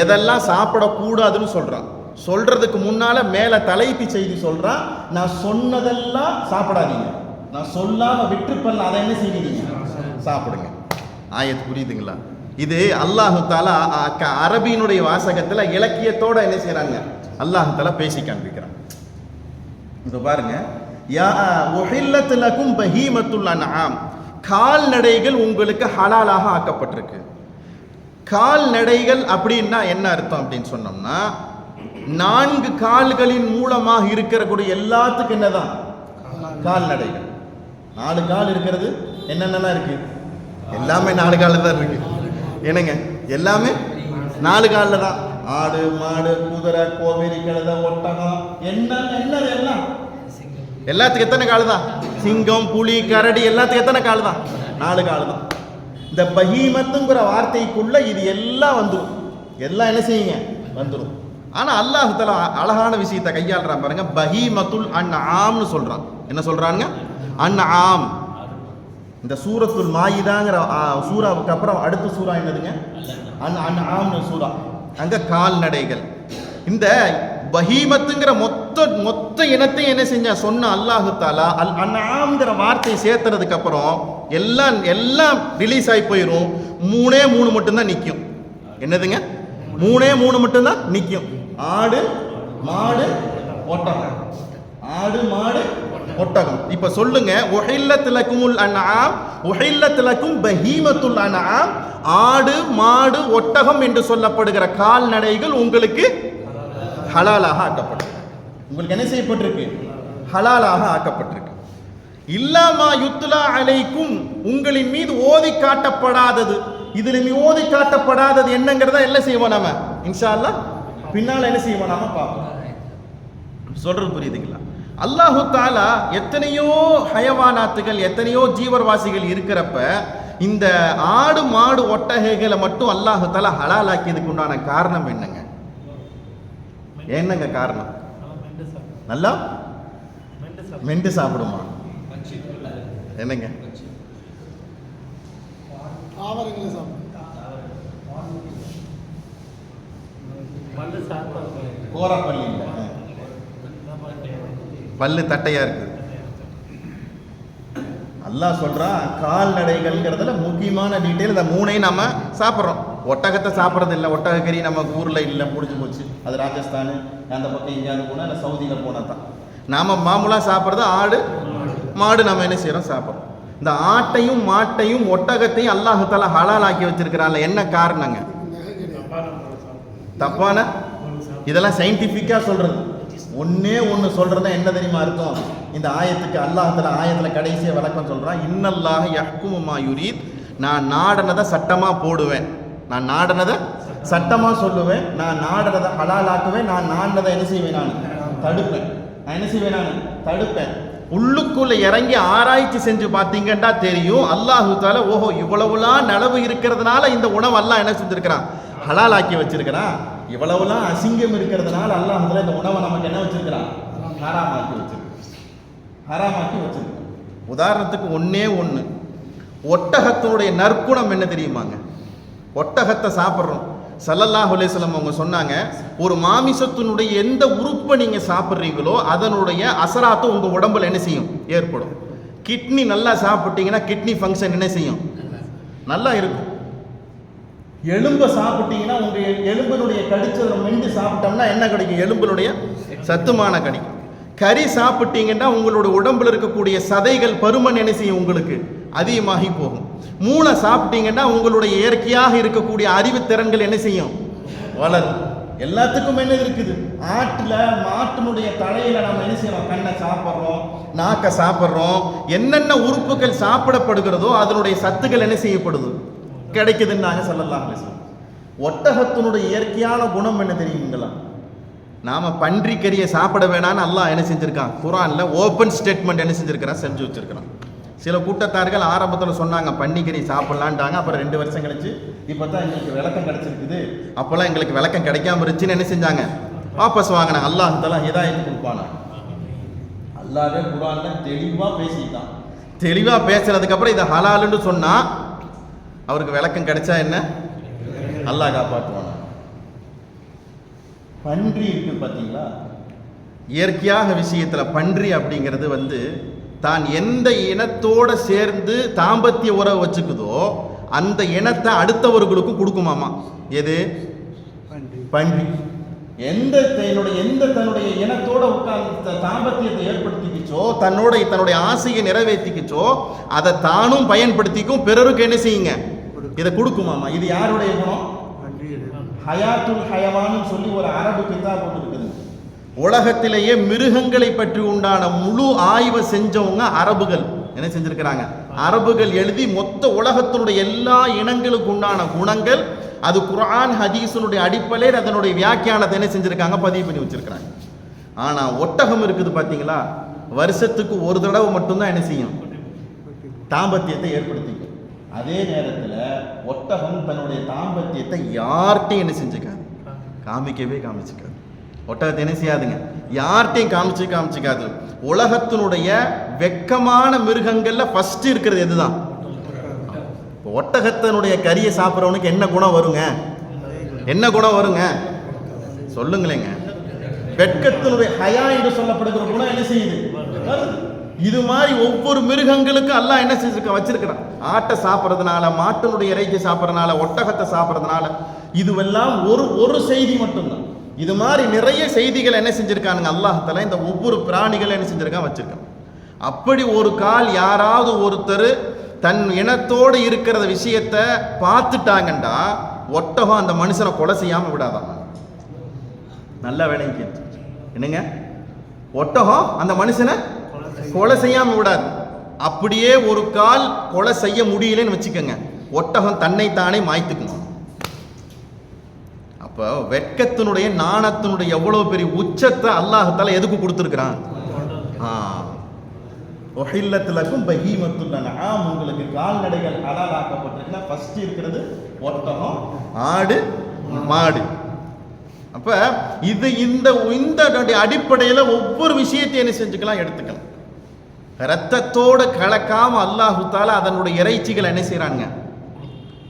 எதெல்லாம் சாப்பிடக்கூடாதுன்னு சொல்றான். சொல்றதுக்கு முன்னால மேல தலைப்பு செய்தி சொல்றான், நான் சொன்னதெல்லாம் சாப்பிடாதீங்க, நான் சொல்லாம விட்டுப்பல்ல, அதை என்ன செய்வீங்க, சாப்பிடுங்க. ஆயத்து புரியுதுங்களா? இது அல்லாஹ் தஆலா அரபியினுடைய வாசகத்துல இலக்கியத்தோட என்ன செய்யறாங்க, அல்லாஹ் தஆலா பேசி காண்பிக்கிறான். இப்ப பாருங்க, யா உஹில்லத் லக்கும் பஹீமத்துல் அன்ஆம், கால்நடைகள் உங்களுக்கு ஹலாலாக ஆக்கப்பட்டிருக்கு. கால்நடைகள் அப்படின்னா என்ன அர்த்தம் அப்படின்னு சொன்னோம்னா, 4 கால்களின் மூலமாக இருக்கக்கூடிய எல்லாத்துக்கும் என்னதான் கால்நடைகள். 4 கால் இருக்கிறது என்னென்னலாம் இருக்கு? எல்லாமே 4 கால்ல தான் இருக்கு. என்னங்க, எல்லாமே 4 கால்ல தான். ஆடு, மாடு, குதிரை, கோவேரி, கழுதை, ஒட்டகம், என்னது எல்லாம் எல்லாத்துக்கும் எத்தனை கால் தான்? சிங்கம், புலி, கரடி, எல்லாத்துக்கும் எத்தனை கால் தான்? 4 கால் தான். இந்த பஹீமத்துங்கிற வார்த்தைக்குள்ள இது எல்லாம் வந்துடும். எல்லாம் என்ன செய்யுங்க, வந்துடும். ஆனா அல்லாஹ் தஆலா அழகான விஷயத்தை கையாளுறான் பாருங்க, பஹீமத்துல் அன்ஆம்னு சொல்றான். என்ன சொல்றாங்க? அன்ஆம். இந்த சூரத்துல் மாயிதாங்கிற சூராவுக்கு அப்புறம் அடுத்த சூரா என்னதுங்க? அன்ஆம்னு சூரா. அங்க கால்நடைகள். இந்த பஹீமத்துங்கிற மொத்த இனத்தையும் என்ன செஞ்சா சொன்ன அல்லாஹ் தஆலா அல் அன்ஆம்ங்கிற வார்த்தையை சேர்த்துறதுக்கு அப்புறம் எல்லாம் ரிலீஸ் ஆகி போயிடும். 3 மட்டும்தான் நிற்கும். என்னதுங்க? 3 மட்டும்தான் நிற்கும். ஆடு, மாடு, ஒட்டகம். ஆடு, மாடு, ஒட்டகம். இப்ப சொல்லுங்க, உஹில்லத் லக்குமுல் அன்ஆம், உஹில்லத் லக்கும் பஹீமத்துல் அன்ஆம், ஆடு, மாடு, ஒட்டகம் என்று சொல்லப்படுகிற கால்நடைகள் உங்களுக்கு ஹலாலாக ஆக்கப்பட்டிருக்கு. உங்களுக்கு என்ன செய்யப்பட்டிருக்கு? ஹலாலாக ஆக்கப்பட்டிருக்கு. இல்லாமா யுத்லா அலைக்கும், உங்களின் மீது ஓதி காட்டப்படாதது. இதுல ஓதி காட்டப்படாதது என்னங்கிறத எல்லாம் செய்வோம் நாம இன்ஷா அல்லாஹ் பின்னால என்ன செய்வோம் நாம பார்ப்போம். சொல்றது புரியுதுங்களா? அல்லாஹு தஆலா எத்தனையோ ஹயவானாத்துகள், எத்தனையோ ஜீவர்வாசிகள் இருக்கிறப்ப இந்த ஆடு, மாடு, ஒட்டகைகளை மட்டும் அல்லாஹு தஆலா ஹலாலாக்கியதுக்கு உண்டான காரணம் என்னங்க? என்னங்க காரணம்? நல்லா மெண்டு சாப்பிடுமா? என்னங்க? கோரப்பள்ளி இல்லை, பல்லு தட்டையா இருக்குது. அல்லாஹ் சொல்றான் கால்நடைகள்ங்கிறதுல முக்கியமான டீட்டெயில் இந்த 3ஐயும் நம்ம சாப்பிட்றோம். ஒட்டகத்தை சாப்பிட்றது இல்லை, ஒட்டக கறி நம்ம ஊரில் இல்லை, முடிஞ்சு போச்சு. அது ராஜஸ்தான் அந்த பக்கம் எங்கேயாவது போனால் இல்லை சவுதியில் போனால் தான். நாம் மாமூலாக சாப்பிட்றது ஆடு, மாடு நம்ம என்ன செய்கிறோம், சாப்பிட்றோம். இந்த ஆட்டையும் மாட்டையும் ஒட்டகத்தையும் அல்லாஹ் தஆலா ஹலால் ஆக்கி வச்சிருக்கிறான்ல, என்ன காரணங்க? தப்பான இதெல்லாம் சயின்டிஃபிக்காக சொல்கிறது. ஒன்னே ஒன்று சொல்றதா என்ன தெரியுமா அர்த்தம்? இந்த ஆயத்துக்கு அல்லாஹ்ல ஆயத்துல கடைசிய விளக்கம் சொல்றான், இன்னல்லாஹ யஹ்குமு மா யுரீத், நான் நாடனதை சட்டமா போடுவேன், நான் நாடனதை சட்டமா சொல்லுவேன், நான் நாடனதை ஹலாலாக்குவேன், நான் நாடனதை என்ன செய்வேன், நான் தடுப்பேன். நான் என்ன செய்வேன், நான் தடுப்பேன். உள்ளுக்குள்ள இறங்கி ஆராய்ச்சி செஞ்சு பார்த்தீங்கன்னா தெரியும், அல்லாஹு தால ஓஹோ இவ்வளவுலாம் நலவு இருக்கிறதுனால இந்த உணவு அல்லாஹ் என்ன செஞ்சிருக்கிறான், ஹலாலாக்கி வச்சிருக்கிறான். இவ்வளவுலாம் அசிங்கம் இருக்கிறதுனால அல்லாஹ் இந்த உணவை நமக்கு என்ன வச்சிருக்கிறான், ஹராமாக்கி வச்சிருக்கான், ஹராமாக்கி வச்சிருக்கான். உதாரணத்துக்கு ஒன்னே ஒன்று, ஒட்டகத்தினுடைய நற்குணம் என்ன தெரியுமாங்க? ஒட்டகத்தை சாப்பிட்றோம், ஸல்லல்லாஹு அலைஹி வஸல்லம் அவங்க சொன்னாங்க, ஒரு மாமிசத்தினுடைய எந்த உறுப்பை நீங்க சாப்பிட்றீங்களோ அதனுடைய அசராத்து உங்க உடம்புல என்ன செய்யும், ஏற்படும். கிட்னி நல்லா சாப்பிட்டீங்கன்னா கிட்னி ஃபங்க்ஷன் என்ன செய்யும், நல்லா இருக்கும். எலும்பை சாப்பிட்டீங்கன்னா உங்க எலும்பினுடைய கடிச்சதை மென்று சாப்பிட்டோம்னா என்ன கிடைக்கும், எலும்பினுடைய சத்துமான கிடைக்கும். கறி சாப்பிட்டீங்கன்னா உங்களுடைய உடம்புல இருக்கக்கூடிய சதைகள் பருமன் என்ன செய்யும், உங்களுக்கு அதிகமாகி போகும். மூளை சாப்பிட்டீங்கன்னா உங்களுடைய இயற்கையாக இருக்கக்கூடிய அறிவு திறன்கள் என்ன செய்யும், வளரும். எல்லாத்துக்கும் என்ன இருக்குது, ஆட்டுல மாட்டினுடைய தலையில நம்ம என்ன செய்யறோம், கண்ணை சாப்பிட்றோம், நாக்க சாப்பிட்றோம், என்னென்ன உறுப்புகள் சாப்பிடப்படுகிறதோ அதனுடைய சத்துக்கள் என்ன செய்யப்படுது, கிடைக்குதுன்னாங்க ஸல்லல்லாஹு அலைஹி வஸல்லம். ஒட்டகத்தினுடைய இயற்கையான குணம் என்ன தெரியுங்களா? நாம பன்றிக்கறியை சாப்பிட வேணான்னு அல்லாஹ் என்ன செஞ்சிருக்கான், குர்ஆன்ல ஓபன் ஸ்டேட்மெண்ட் என்ன செஞ்சிருக்கிறான், செஞ்சு வச்சிருக்கிறான். சில கூட்டத்தார்கள் ஆரம்பத்தில் சொன்னாங்க பன்னிக்கறி சாப்பிடலான்ட்டாங்க, அப்புறம் 2 வருஷம் கழிச்சு இப்போ தான் எங்களுக்கு விளக்கம் கிடைச்சிருக்குது, அப்போல்லாம் எங்களுக்கு விளக்கம் கிடைக்காம இருந்துச்சுன்னு என்ன செஞ்சாங்க, வாபஸ் வாங்கினாங்க. அல்லாஹ் தஆலா ஹிதாயத் கொடுப்பானா. அல்லாஹ்வே குர்ஆன்ல தெளிவாக பேசிட்டான். தெளிவாக பேசுனதுக்கப்புறம் இதை ஹலாலுன்னு சொன்னா அவருக்கு விளக்கம் கிடைச்சா என்ன, அல்லாஹ் காப்பாற்றுவானா. பன்றி இருக்கு பார்த்தீங்களா, இயற்கையாக விஷயத்தில் பன்றி அப்படிங்கிறது தான் எந்த இனத்தோட சேர்ந்து தாம்பத்திய உறவை வச்சுக்குதோ அந்த இனத்தை அடுத்தவர்களுக்கும் கொடுக்குமாமா. எது, பன்றி. எந்த தன்னுடைய இனத்தோட உட்கார்ந்து தாம்பத்தியத்தை ஏற்படுத்திக்கிச்சோ, தன்னுடைய ஆசையை நிறைவேற்றிக்கிச்சோ அதை தானும் பயன்படுத்திக்கும், பிறருக்கு என்ன செய்யுங்க, இதை கொடுக்குமாமா. இது யாருடைய குணம்? ஹயாத்துல் ஹயவான்னு சொல்லி ஒரு அரபு கிதாப் ஒன்று இருக்குது. உலகத்திலேயே மிருகங்களை பற்றி உண்டான முழு ஆய்வை செஞ்சவங்க அரபுகள் என்ன செஞ்சிருக்கிறாங்க, அரபுகள் எழுதி மொத்த உலகத்தினுடைய எல்லா இனங்களுக்கு உண்டான குணங்கள் அது குர்ஆன் ஹதீஸினுடைய அடிப்படையில் அதனுடைய வியாக்கியானத்தை என்ன செஞ்சிருக்காங்க, பதிவு பண்ணி வச்சிருக்கிறாங்க. ஆனா ஒட்டகம் இருக்குது பாத்தீங்களா, வருஷத்துக்கு ஒரு தடவை மட்டும்தான் என்ன செய்யும், தாம்பத்தியத்தை ஏற்படுத்திக்கும். அதே நேரத்தில் ஒட்டகம் தன்னுடைய தாம்பத்தியத்தை யார்கிட்டையும் என்ன செஞ்சுக்காது, காமிச்சுக்காது. ஒட்டகத்தை என்ன செய்யாதுங்க, யார்கிட்டையும் காமிச்சுக்காது. உலகத்தினுடைய வெக்கமான மிருகங்கள்ல ஃபர்ஸ்ட் இருக்கிறது எதுதான், ஒட்டகத்தினுடைய கறியை சாப்பிட்றவனுக்கு என்ன குணம் வருங்க, என்ன குணம் வருங்க சொல்லுங்களேங்க. வெட்கத்தினுடைய ஹயா என்று சொல்லப்படுகிற குணம் என்ன செய்யுது, இது மாதிரி ஒவ்வொரு மிருகங்களுக்கும் அல்லாஹ் என்ன செஞ்சிருக்க வச்சிருக்கிறான். ஆட்டை சாப்பிட்றதுனால, மாட்டினுடைய இறைச்சி சாப்பிட்றதுனால, ஒட்டகத்தை சாப்பிட்றதுனால, இதுவெல்லாம் ஒரு செய்தி மட்டும்தான். இது மாதிரி நிறைய செய்திகள் என்ன செஞ்சிருக்கானுங்க அல்லாஹ் தஆலா இந்த ஒவ்வொரு பிராணிகளை என்ன செஞ்சிருக்கான், வச்சிருக்கான். அப்படி ஒரு கால் யாராவது ஒருத்தர் தன் இனத்தோடு இருக்கிற விஷயத்தை பார்த்துட்டாங்கண்டா ஒட்டகம் அந்த மனுஷனை கொலை செய்யாம விடாதான். நல்ல வேலைக்கு என்னங்க, ஒட்டகம் அந்த மனுஷனை கொலை செய்யாம விடாது. அப்படியே ஒரு கால் கொலை செய்ய முடியலன்னு வச்சுக்கோங்க, ஒட்டகம் தன்னைத்தானே மாய்த்துக்கணும். அப்போ வெட்கத்தினுடைய நாணத்தினுடைய எவ்வளவு பெரிய உச்சத்தை அல்லாஹ் தஆலா எதுக்கு கொடுத்துருக்கிறான். ஒஹில்லத்துலக்கும் பஹீமத்துல் அன்ஆம், உங்களுக்கு கால்நடைகள் ஹலால் ஆக்கப்பட்டிருக்குன்னா ஃபர்ஸ்ட் இருக்கிறது ஒட்டகம், ஆடு, மாடு. அப்ப இது இந்த அடிப்படையில் ஒவ்வொரு விஷயத்தையும் என்ன செஞ்சுக்கலாம், எடுத்துக்கலாம். ரத்தத்தோடு கலக்காம அல்லாஹு தஆலா அதனுடைய இறைச்சிகள் என்ன செய்யறாங்க,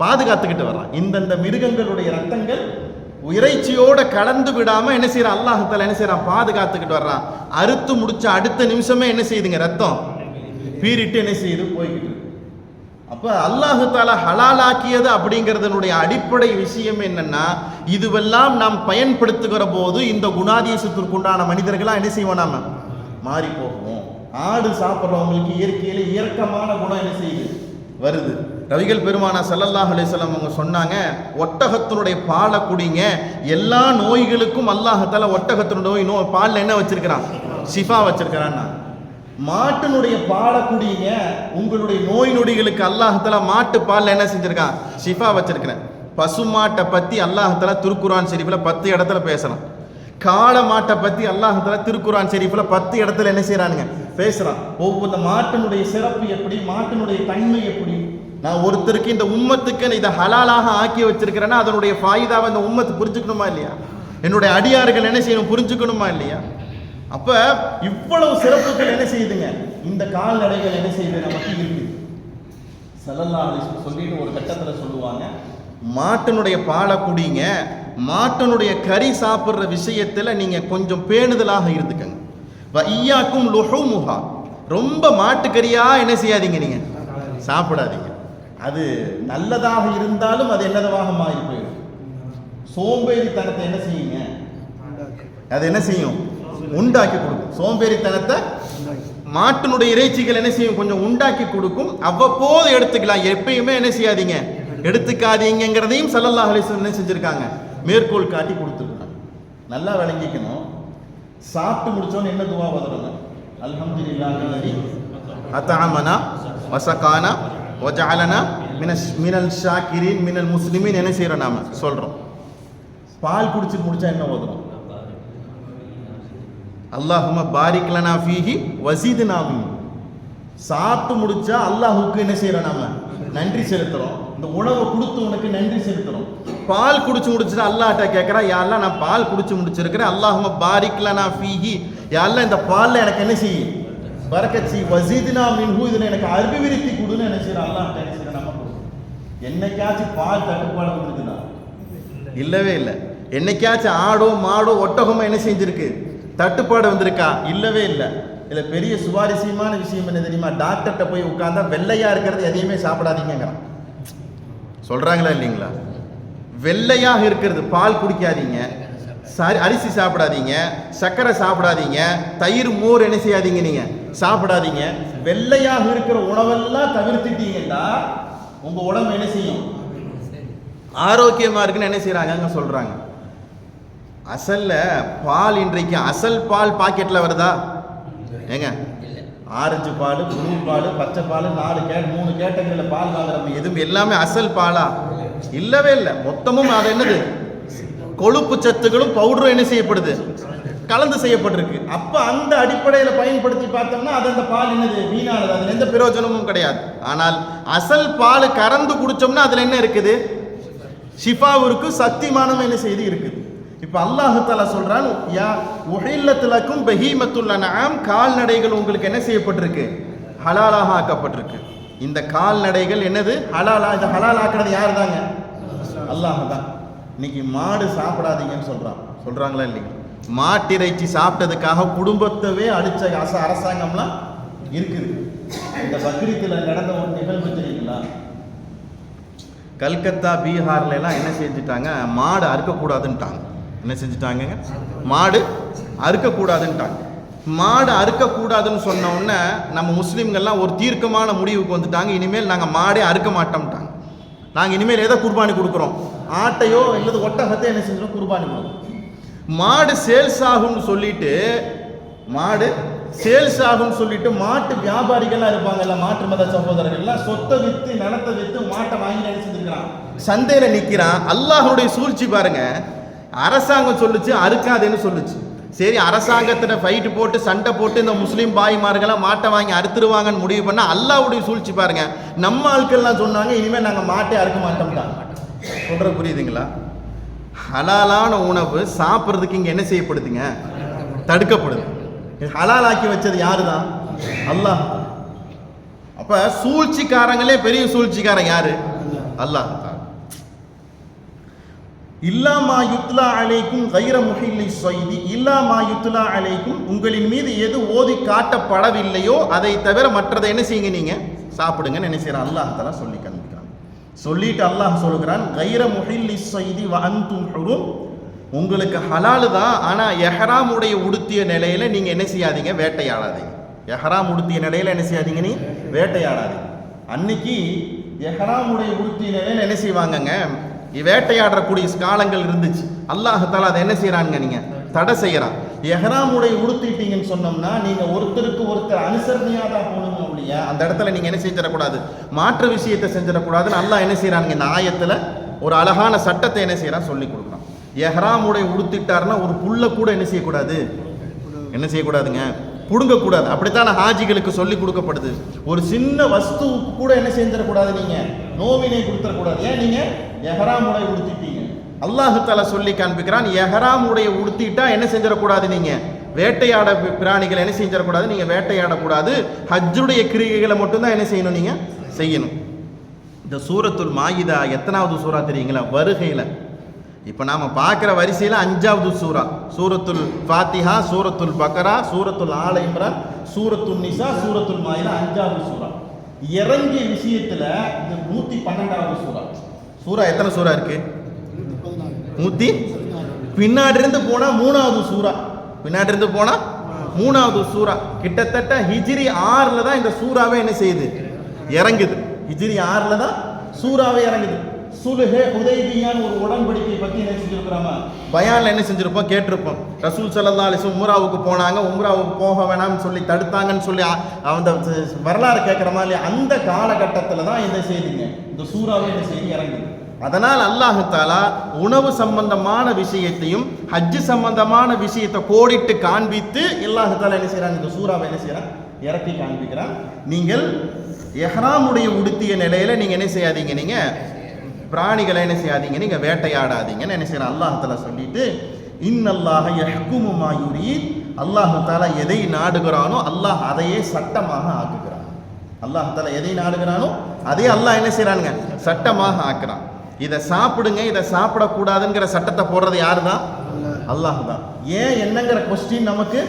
பாதுகாத்துக்கிட்டு வர்றான். இந்த மிருகங்களுடைய ரத்தங்கள் இறைச்சியோட கலந்து விடாம என்ன செய்யறான் அல்லாஹு தஆலா, என்ன செய்யறான், பாதுகாத்துக்கிட்டு வர்றான். அறுத்து முடிச்ச அடுத்த நிமிஷமே என்ன செய்யுதுங்க, ரத்தம் பீறிட்டு என்ன செய்யுது, போய்கிட்டு. அப்ப அல்லாஹு தஆலா ஹலாலாக்கியது அப்படிங்கிறதனுடைய அடிப்படை விஷயம் என்னன்னா, இதுவெல்லாம் நாம் பயன்படுத்துகிற போது இந்த குணாதிசயத்திற்கு உண்டான மனிதர்களா என்ன செய்வோம், நாம மாறி போகும். ஆடு சாப்பிட்றவங்களுக்கு இயற்கையில இயற்கமான குணம் என்ன செய்யுது, வருது. நபிகள் பெருமானா ஸல்லல்லாஹு அலைஹி வஸல்லம் அவங்க சொன்னாங்க, ஒட்டகத்தினுடைய பாலை குடிங்க, எல்லா நோய்களுக்கும் அல்லாஹ் தஆலா ஒட்டகத்தினுடைய நோய் பால்ல என்ன வச்சிருக்கிறான்? ஷிஃபா வச்சிருக்கிறான். மாட்டினுடைய பாலை குடிங்க, உங்களுடைய நோய் நொடிகளுக்கு அல்லாஹ் தஆலா மாட்டு பால்ல என்ன செஞ்சிருக்கான்? ஷிஃபா வச்சிருக்கிறேன். பசுமாட்டை பத்தி அல்லாஹ் தஆலா திருக்குர்ஆன் ஷரீஃப்ல 10 இடத்துல பேசலாம். காளை மாட்டை பத்தி அல்லாஹ் தஆலா திருக்குர்ஆன் ஷரீஃப்ல 10 இடத்துல என்ன செய்யறானுங்க? பேசுறான். ஒவ்வொரு மாட்டினுடைய சிறப்பு எப்படி, மாட்டினுடைய தன்மை எப்படி. நான் ஒருத்தருக்கு இந்த உம்மத்துக்கு இதை ஹலாலாக ஆக்கி வச்சிருக்கிறேன்னா அதனுடைய ஃபாயிதாவை இந்த உம்மத்து புரிஞ்சுக்கணுமா இல்லையா? என்னுடைய அடியார்கள் என்ன செய்யணும்? புரிஞ்சுக்கணுமா இல்லையா? அப்ப இவ்வளவு சிறப்புகள் என்ன செய்யுதுங்க? இந்த கால்நடைகள் என்ன செய்யுது? நமக்கு இருக்குது. ஸல்லல்லாஹு அலைஹி வஸல்லம் சொல்லிட்டு ஒரு கட்டத்துல சொல்லுவாங்க, மாட்டினுடைய பாலை குடிங்க, மாட்டினுடைய கறி சாப்பிட்ற விஷயத்துல நீங்க கொஞ்சம் பேணுதலாக இருந்துக்கங்க. வஇய்யாக்கும் லுஹூமுஹா, ரொம்ப மாட்டுக்கறியா என்ன செய்யாதீங்க, நீங்க சாப்பிடாதீங்க. அது நல்லதாக இருந்தாலும் அது என்னதாக மாறி போயிடும். சோம்பேறித்தனத்தை என்ன செய்யுங்க? அது என்ன செய்யும்? உண்டாக்கி கொடுக்கும். சோம்பேறித்தனத்தை மாட்டினுடைய இறைச்சிகள் என்ன செய்யும்? கொஞ்சம் உண்டாக்கி கொடுக்கும். அவ்வப்போது எடுத்துக்கலாம், எப்பயுமே என்ன செய்யாதீங்க, எடுத்துக்காதீங்கிறதையும் ஸல்லல்லாஹு அலைஹி வஸல்லம் என்ன செஞ்சிருக்காங்க? மேற்கோள் காட்டி கொடுத்துருக்காங்க. நல்லா விளங்கிக்கணும். சாப்பிட்டு முடிச்சோன்னு என்ன துவா ஓதுறோங்க? அல்ஹம்துலில்லாஹி அத்அமனா வஸகானா வஜஅலனா மினல் ஷாக்கிரீன் மினல் முஸ்லிமீன் என்ன செய்யறோம்? நாம சொல்றோம். பால் குடிச்சு முடிச்சா என்ன ஓதுறோம்? அல்லாஹும்ம பாரிக் லனா ஃபீஹி வஸீத்னா மின். சாப்பிட்டு முடிச்சா அல்லாஹ்வுக்கு என்ன செய்யறோம்? நாம நன்றி செலுத்துறோம். இந்த உணவை கொடுத்து உனக்கு நன்றி செலுத்துறோம். பால் குடிச்சு முடிச்சுட்டு அல்லாஹ்ட்ட கேட்கறா, யா அல்லாஹ் நான் பால் குடிச்சு முடிச்சிருக்கிறேன், அல்லாஹும்ம பாரிக் லனா ஃபீஹி, யா அல்லாஹ் இந்த பால்ல எனக்கு என்ன செய்யும்? பரக்கத் செய். வஸீத்னா மின்ஹு, இதுல எனக்கு அபிவிருத்தி கொடுன்னு என்ன செய்யறோம்? அல்லாஹ்ட்ட என்ன செய்யறோம்? நம்ம என்னைக்காச்சும் பால் தட்டுப்பாடு வந்திருக்குதா? இல்லவே இல்லை. என்னைக்காச்சும் ஆடோ மாடோ ஒட்டகமோ என்ன செஞ்சிருக்கு? தட்டுப்பாடு வந்திருக்கா? இல்லவே இல்லை. இதுல பெரிய சுவாரஸ்யமான விஷயம் என்ன தெரியுமா? டாக்டர்கிட்ட போய் உட்கார்ந்தா வெள்ளையா இருக்கிறது எதையுமே சாப்பிடாதீங்கிறான். சொல்றாங்களா இல்லைங்களா? வெள்ளையாக இருக்கிறது பால் குடிக்காதீங்க, அரிசி சாப்பிடாதீங்க, சர்க்கரை சாப்பிடாதீங்க, தயிர் மோர் என்ன செய்யாதீங்க, நீங்க சாப்பிடாதீங்க. வெள்ளையாக இருக்கிற உணவெல்லாம் தவிர்த்துட்டீங்கன்னா உங்க உடம்பு என்ன செய்யும்? ஆரோக்கியமா இருக்குன்னு என்ன செய்யறாங்க சொல்றாங்க. அசல்ல பால் இன்றைக்கு அசல் பால் பாக்கெட்ல வருதா? ஏங்க, ஆரஞ்சு பால், ப்ளூ பால், பச்சை பால், 3 கேட்டகரியில் பால் வாங்குறோம். எதுவும் எல்லாமே அசல் பாலா? இல்லவே இல்லை. மொத்தமும் அது என்னது? கொழுப்பு சத்துகளும் பவுடரும் என்ன செய்யப்படுது? கலந்து செய்யப்பட்டிருக்கு. அப்ப அந்த அடிப்படையில் பயன்படுத்தி பார்த்தோம்னா அது அந்த பால் என்னது? வீணானது. அதுல எந்த பிரயோஜனமும் கிடையாது. ஆனால் அசல் பால் கறந்து குடிச்சோம்னா அதுல என்ன இருக்குது? ஷிஃபாவும் இருக்கு, சக்திமானம் என்ன செய்து இருக்குது. இப்ப அல்லாஹ் தஆலா சொல்றான், யா உஹில்லத் லக்கும் பஹீமத்துல் அன்ஆம், கால்நடைகள் உங்களுக்கு என்ன செய்யப்பட்டிருக்கு? ஹலாலாக ஆக்கப்பட்டிருக்கு. இந்த கால்நடைகள் என்னது? ஹலாலா. இந்த ஹலால் ஆக்குறது யார் தாங்க? அல்லாஹ் தான். இன்னைக்கு மாடு சாப்பிடாதீங்கன்னு சொல்றாங்களா இல்லைங்க? மாட்டிறைச்சி சாப்பிட்டதுக்காக குடும்பத்தவே அடிச்ச அரசாங்கம்லாம் இருக்குது. இந்த பக்ரீத்தில் நடந்த ஒரு நிகழ்வு தெரியுங்களா? கல்கத்தா, பீகார்ல எல்லாம் என்ன செஞ்சுட்டாங்க? மாடு அறுக்கக்கூடாதுன்ட்டாங்க. என்ன செஞ்சுட்டாங்க? மாடு அறுக்கக்கூடாதுன்ட்டாங்க. மாடு அறுக்கக்கூடாதுன்னு சொன்ன உடனே நம்ம முஸ்லீம்கள்லாம் ஒரு தீர்க்கமான முடிவுக்கு வந்துட்டாங்க. இனிமேல் நாங்கள் மாடே அறுக்க மாட்டோம்ட்டாங்க. நாங்கள் இனிமேல் எதை குர்பானி கொடுக்குறோம்? ஆட்டையோ இல்லது ஒட்டகத்தை என்ன செஞ்சிடும்? குர்பானி கொடுக்குறோம். மாடு சேல்ஸ் ஆகும்னு சொல்லிட்டு மாட்டு வியாபாரிகள்லாம் இருப்பாங்கல்ல, மாற்று மத சகோதரர்கள்லாம் சொத்தை வித்து நிலத்தை வித்து மாட்டை வாங்கி என்ன செஞ்சிருக்கிறான்? சந்தையில நிற்கிறான். அல்லாஹ்வுடைய சூழ்ச்சி பாருங்க. அரசாங்கம் சொல்லுச்சு அறுக்காதேன்னு சொல்லுச்சு. சரி, அரசாங்கத்தின ஃபைட்டு போட்டு சண்டை போட்டு இந்த முஸ்லீம் பாய்மார்களாம் மாட்டை வாங்கி அறுத்துருவாங்கன்னு முடிவு பண்ணா அல்லாஹ்வுடைய சூழ்ச்சி பாருங்க. நம்ம ஆட்கள்லாம் சொன்னாங்க இனிமேல் நாங்கள் மாட்டை அறுக்க மாட்டோம்டா. சொல்ற புரியுதுங்களா? ஹலாலான உணவு சாப்பிட்றதுக்கு இங்க என்ன செய்யப்படுதுங்க? தடுக்கப்படுது. ஹலால் ஆக்கி வச்சது யாரு தான்? அல்லாஹ். அப்ப சூழ்ச்சிக்காரங்களே பெரிய சூழ்ச்சிக்காரன் யாரு? அல்லாஹ். இல்லாமா யுத்லா அலைக்கும் கைர முஹில்லி ஸைதி இல்லாமா யுத்லா அலைக்கும், உங்களின் மீது எது ஓதி காட்டப்படவில்லையோ அதை தவிர மற்றதை என்ன செய்யுங்க? நீங்க சாப்பிடுங்கன்னு என்ன செய்யறான்? அல்லாஹ் தஆலா சொல்லி காண்பிக்கிறான். சொல்லிட்டு அல்லாஹ் சொல்லுகிறான், கைர முஹில்லி ஸைதி வ அன்தும் ஹுரும், உங்களுக்கு ஹலாலு தான், ஆனா எஹ்ராம் உடைய உடுத்திய நிலையில நீங்க என்ன செய்யாதீங்க? வேட்டையாடாதீங்க. எஹ்ராம் உடுத்திய நிலையில என்ன செய்யாதீங்க? நீ வேட்டையாடாதீங்க. அன்னைக்கு எஹ்ராமுடைய உடுத்திய நிலையில என்ன செய்வாங்கங்க, வேட்டையாடக்கூடிய காலங்கள் இருந்துச்சு. அல்லாஹ் தஆலா அதை என்ன செய்யறாங்க, நீங்க தடை செய்யறான். எஹ்ராமுடைய உடுத்திட்டீங்கன்னு சொன்னோம்னா நீங்க ஒருத்தருக்கு ஒருத்தர் அனுசரணையாக தான் போகணும் இல்லையா, அந்த இடத்துல நீங்க என்ன செஞ்சிடக்கூடாது, மாற்று விஷயத்தை செஞ்சிடக்கூடாதுன்னு அல்லாஹ் என்ன செய்யறாங்க, இந்த ஆயத்துல ஒரு அழகான சட்டத்தை என்ன செய்யறான் சொல்லி கொடுக்குறான். எஹ்ராமுடைய உடுத்திட்டாருன்னா ஒரு புல்ல கூட என்ன செய்யக்கூடாது, என்ன செய்யக்கூடாதுங்க, புடுங்கக்கூடாது. அப்படித்தான் ஹாஜிகளுக்கு சொல்லி கொடுக்கப்படுது. ஒரு சின்ன வஸ்துவுக்கு கூட என்ன செஞ்சிடக்கூடாது, நீங்க நோவினை கொடுத்துடக்கூடாது. ஏன், நீங்க எஹ்ராமுடைய உடுத்திட்டீங்க. அல்லாஹ் தஆலா சொல்லி காண்பிக்கிறான், எஹ்ராமுடைய உடுத்திட்டா என்ன செஞ்சிடக்கூடாது, நீங்க வேட்டையாட பிராணிகளை என்ன செஞ்சிடக்கூடாது, நீங்க வேட்டையாடக்கூடாது. ஹஜ்ஜுடைய கிரிகைகளை மட்டும்தான் என்ன செய்யணும், நீங்க செய்யணும். இந்த சூரத்துல் மாயிதா எத்தனாவது சூரா தெரியுங்களா, வருகையில இப்போ நாம் பார்க்குற வரிசையில் 5வது சூரா. சூரத்துல் ஃபாத்திஹா, சூரத்துல் பக்கரா, சூரத்துல் ஆல இம்ரான், சூரத்துல் நிசா, சூரத்துல் மாயிதா 5வது சூரா. இறங்கிய விஷயத்தில் இது 112வது சூரா. சூரா எத்தனை சூரா இருக்கு, 100. பின்னாடி இருந்து போனால் 3வது சூரா, பின்னாடி இருந்து போனால் 3வது சூரா. கிட்டத்தட்ட ஹிஜ்ரி 6ல் தான் இந்த சூறாவே என்ன செய்யுது, இறங்குது. ஹிஜ்ரி 6ல் தான் சூறாவே இறங்குது. சுலுஹே ஹுதைபியான்னு ஒரு உடன்படிக்கை பற்றி என்ன செஞ்சிருக்கிறோமா, பயான்ல என்ன செஞ்சிருப்போம், கேட்டிருப்போம். ரசூல் ஸல்லல்லாஹு அலைஹி வஸல்லம் உம்ராவுக்கு போனாங்க, உம்ராவுக்கு போக வேணாம்னு சொல்லி தடுத்தாங்கன்னு சொல்லி அந்த வரலாறு கேட்குற மாதிரி அந்த காலகட்டத்தில் தான் இந்த செய்திங்க, இந்த சூறாவே இந்த செய்தி இறங்குது. அதனால் அல்லாஹ் தஆலா உணவு சம்பந்தமான விஷயத்தையும் ஹஜ் சம்பந்தமான விஷயத்தை கோடிட்டு காண்பித்து அல்லாஹ் தஆலா என்ன செய்யறாங்க, இந்த சூறாவை என்ன செய்யறான், இறக்கி காண்பிக்கிறான். நீங்கள் எஹ்ராமுடைய உடுத்திய நிலையில நீங்க என்ன செய்யாதீங்க, நீங்க பிராணிகளை என்ன செய்யாதீங்க, நீங்க வேட்டையாடாதீங்கன்னு என்ன செய்யறான் அல்லாஹ் தஆலா சொல்லிட்டு, இன்னல்லாஹ யஹ்குமு மா யுரீத், அல்லாஹ் தஆலா எதை நாடுகிறானோ அல்லாஹ் அதையே சட்டமாக ஆக்குகிறான். அல்லாஹ் தஆலா எதை நாடுகிறானோ அதே அல்லாஹ் என்ன செய்யறானுங்க, சட்டமாக ஆக்குறான். இதை சாப்பிடுங்க, இதை சாப்பிடக்கூடாதுங்கிற சட்டத்தை போடுறது யாரு தான், அல்லாஹ் தான். ஏன் என்னங்கிற கொஸ்டின் நமக்கு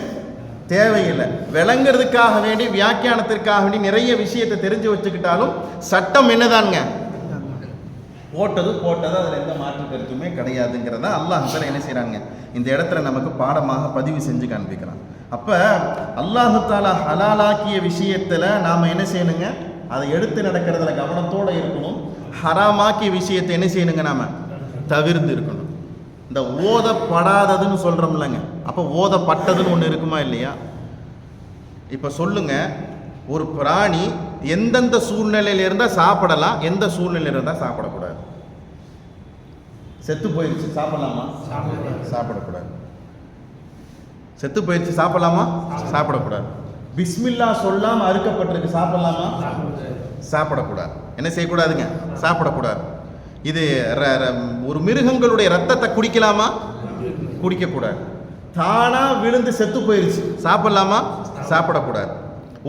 தேவையில்லை. விளங்குறதுக்காக வேண்டி, வியாக்கியானத்திற்காக வேண்டி நிறைய விஷயத்தை தெரிஞ்சு வச்சுக்கிட்டாலும் சட்டம் என்னதானுங்க, போட்டது அதில் எந்த மாற்று கருத்துமே கிடையாதுங்கிறத அல்லாஹ் தஆலா என்ன செய்கிறாங்க, இந்த இடத்துல நமக்கு பாடமாக பதிவு செஞ்சு காண்பிக்கிறான். அப்போ அல்லாஹ் தஆலா ஹலாலாக்கிய விஷயத்தில் நாம் என்ன செய்யணுங்க, அதை எடுத்து நடக்கிறதுல கவனத்தோடு இருக்கணும். ஹராமாக்கிய விஷயத்தை என்ன செய்யணுங்க, நாம் தவிர்த்து இருக்கணும். இந்த ஓதப்படாததுன்னு சொல்கிறோம்லங்க, அப்போ ஓதப்பட்டதுன்னு ஒன்று இருக்குமா இல்லையா? இப்போ சொல்லுங்க, ஒரு பிராணி எந்தெந்த சூழ்நிலையில் இருந்தால் சாப்பிடலாம், எந்த சூழ்நிலையில் இருந்தால் சாப்பிடக்கூடாது? செத்து போயிடுச்சு சாப்பிடலாமா, சாப்பிடக்கூடாது. செத்து போயிடுச்சு சாப்பிடலாமா, சாப்பிடக்கூடாது. பிஸ்மில்லா சொல்லாம அறுக்கப்பட்டிருக்கு சாப்பிடலாமா, சாப்பிடக்கூடாது. என்ன செய்யக்கூடாதுங்க, சாப்பிடக்கூடாது. இது ஒரு மிருகங்களுடைய ரத்தத்தை குடிக்கலாமா, குடிக்கக்கூடாது. தானா விழுந்து செத்து போயிடுச்சு சாப்பிடலாமா, சாப்பிடக்கூடாது.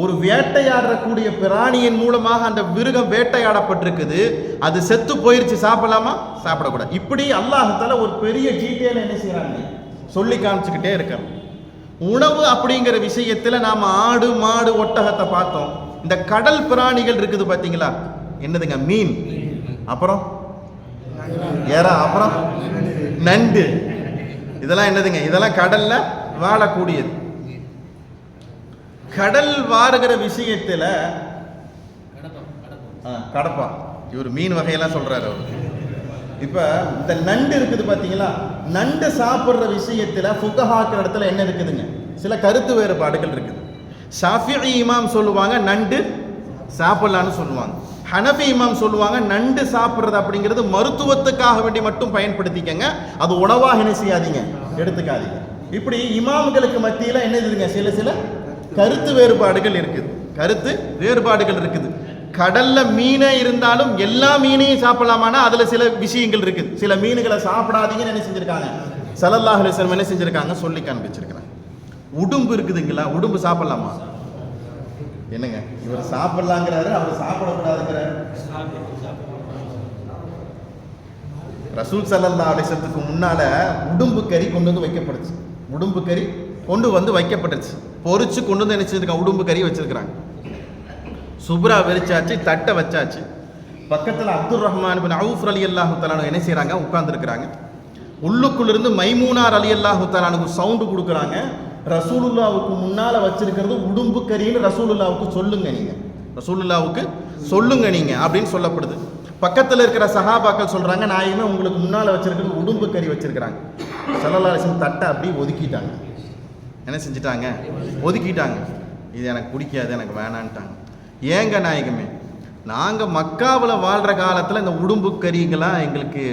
ஒரு வேட்டையாடக்கூடிய பிராணியின் மூலமாக அந்த மிருகம் வேட்டையாடப்பட்டிருக்குது, அது செத்து போயிருச்சு சாப்பிடலாமா, சாப்பிடக்கூடாது. இப்படி அல்லாஹ் தஆலா ஒரு பெரிய டீட்டெயில் என்ன செய்யறாங்க, சொல்லி காமிச்சுக்கிட்டே இருக்காங்க. உணவு அப்படிங்கிற விஷயத்துல நாம ஆடு மாடு ஒட்டகத்தை பார்த்தோம். இந்த கடல் பிராணிகள் இருக்குது பார்த்தீங்களா, என்னதுங்க, மீன், அப்புறம் எறா, அப்புறம் நண்டு, இதெல்லாம் என்னதுங்க, இதெல்லாம் கடல்ல வாழக்கூடியது. கடல் வாருகிற விஷயத்துல கடப்பா, இவர் மீன் வகையெல்லாம் சொல்றாரு அவர். இப்ப இந்த நண்டு இருக்குது பாத்தீங்களா, நண்டு சாப்பிடுற விஷயத்துல ஃபுகஹாக்கள் இடத்துல என்ன இருக்குதுங்க, சில கருத்து வேறுபாடுகள் இருக்குது. ஷாஃபிஈ இமாம் சொல்லுவாங்க நண்டு சாப்பிடலான்னு சொல்லுவாங்க. ஹனஃபி இமாம் சொல்லுவாங்க நண்டு சாப்பிட்றது அப்படிங்கிறது மருத்துவத்துக்காக வேண்டி மட்டும் பயன்படுத்திக்கங்க, அது உணவாக என்ன செய்யாதீங்க, எடுத்துக்காதீங்க. இப்படி இமாம்களுக்கு மத்தியில் என்ன இருக்குதுங்க, சில சில கருத்து வேறுபாடுகள் இருக்குது, கருத்து வேறுபாடுகள் இருக்குது. கடல்ல மீனே இருந்தாலும் எல்லா மீனையும் சாப்பிடலாமானா அதுல சில விஷயங்கள் இருக்குது. சில மீன்களை சாப்பிடாதீங்கன்னு என்ன செஞ்சிருக்காங்க, ஸல்லல்லாஹு அலைஹி வஸல்லம் என்ன செஞ்சிருக்காங்க, சொல்லி காண்பிச்சிருக்கிறாங்க. உடும்பு இருக்குதுங்களா, உடும்பு சாப்பிடலாமா? என்னங்க இவர் சாப்பிடலாங்கிறாரு, அவர் சாப்பிடக்கூடாதுங்கிறாரு. ரசூல் ஸல்லல்லாஹு அலைஹி வஸல்லத்துக்கு முன்னால உடும்பு கறி கொண்டு வந்து வைக்கப்படுச்சு. உடும்பு கறி கொண்டு வந்து வைக்கப்பட்டுச்சு, பொறிச்சு கொண்டு வந்து என்ன செஞ்சிருக்காங்க, உடும்பு கறி வச்சிருக்கிறாங்க. சுப்ரா வெறிச்சாச்சு, தட்டை வச்சாச்சு. பக்கத்தில் அப்துர் ரஹ்மான் பின் அவுஃப் ரலியல்லாஹு தஆலா என்ன செய்கிறாங்க, உட்கார்ந்துருக்கிறாங்க. உள்ளுக்குள்ளிருந்து மைமூனார் ரலியல்லாஹு தஆலாவுக்கு சவுண்டு கொடுக்குறாங்க. ரசூலுல்லாவுக்கு முன்னால் வச்சிருக்கிறது உடும்பு கறின்னு ரசூலுல்லாவுக்கு சொல்லுங்க நீங்க. ரசூலுல்லாவுக்கு சொல்லுங்க நீங்க அப்படின்னு சொல்லப்படுது. பக்கத்தில் இருக்கிற சஹாபாக்கள் சொல்றாங்க, நாயகமே உங்களுக்கு முன்னால் வச்சிருக்கிறது உடும்பு கறி வச்சிருக்கிறாங்க. ஸல்லல்லாஹு அலைஹி வஸல்லம் தட்டை அப்படி ஒதுக்கிட்டாங்க. என்ன செஞ்சிட்டாங்க? ஒதுக்கிட்டாங்க. இது எனக்கு பிடிக்காது, எனக்கு வேணான்ட்டாங்க. ஏங்க நாயகமே, நாங்கள் மக்காவில் வாழ்கிற காலத்தில் இந்த உடும்பு கறிகளாம் எங்களுக்கு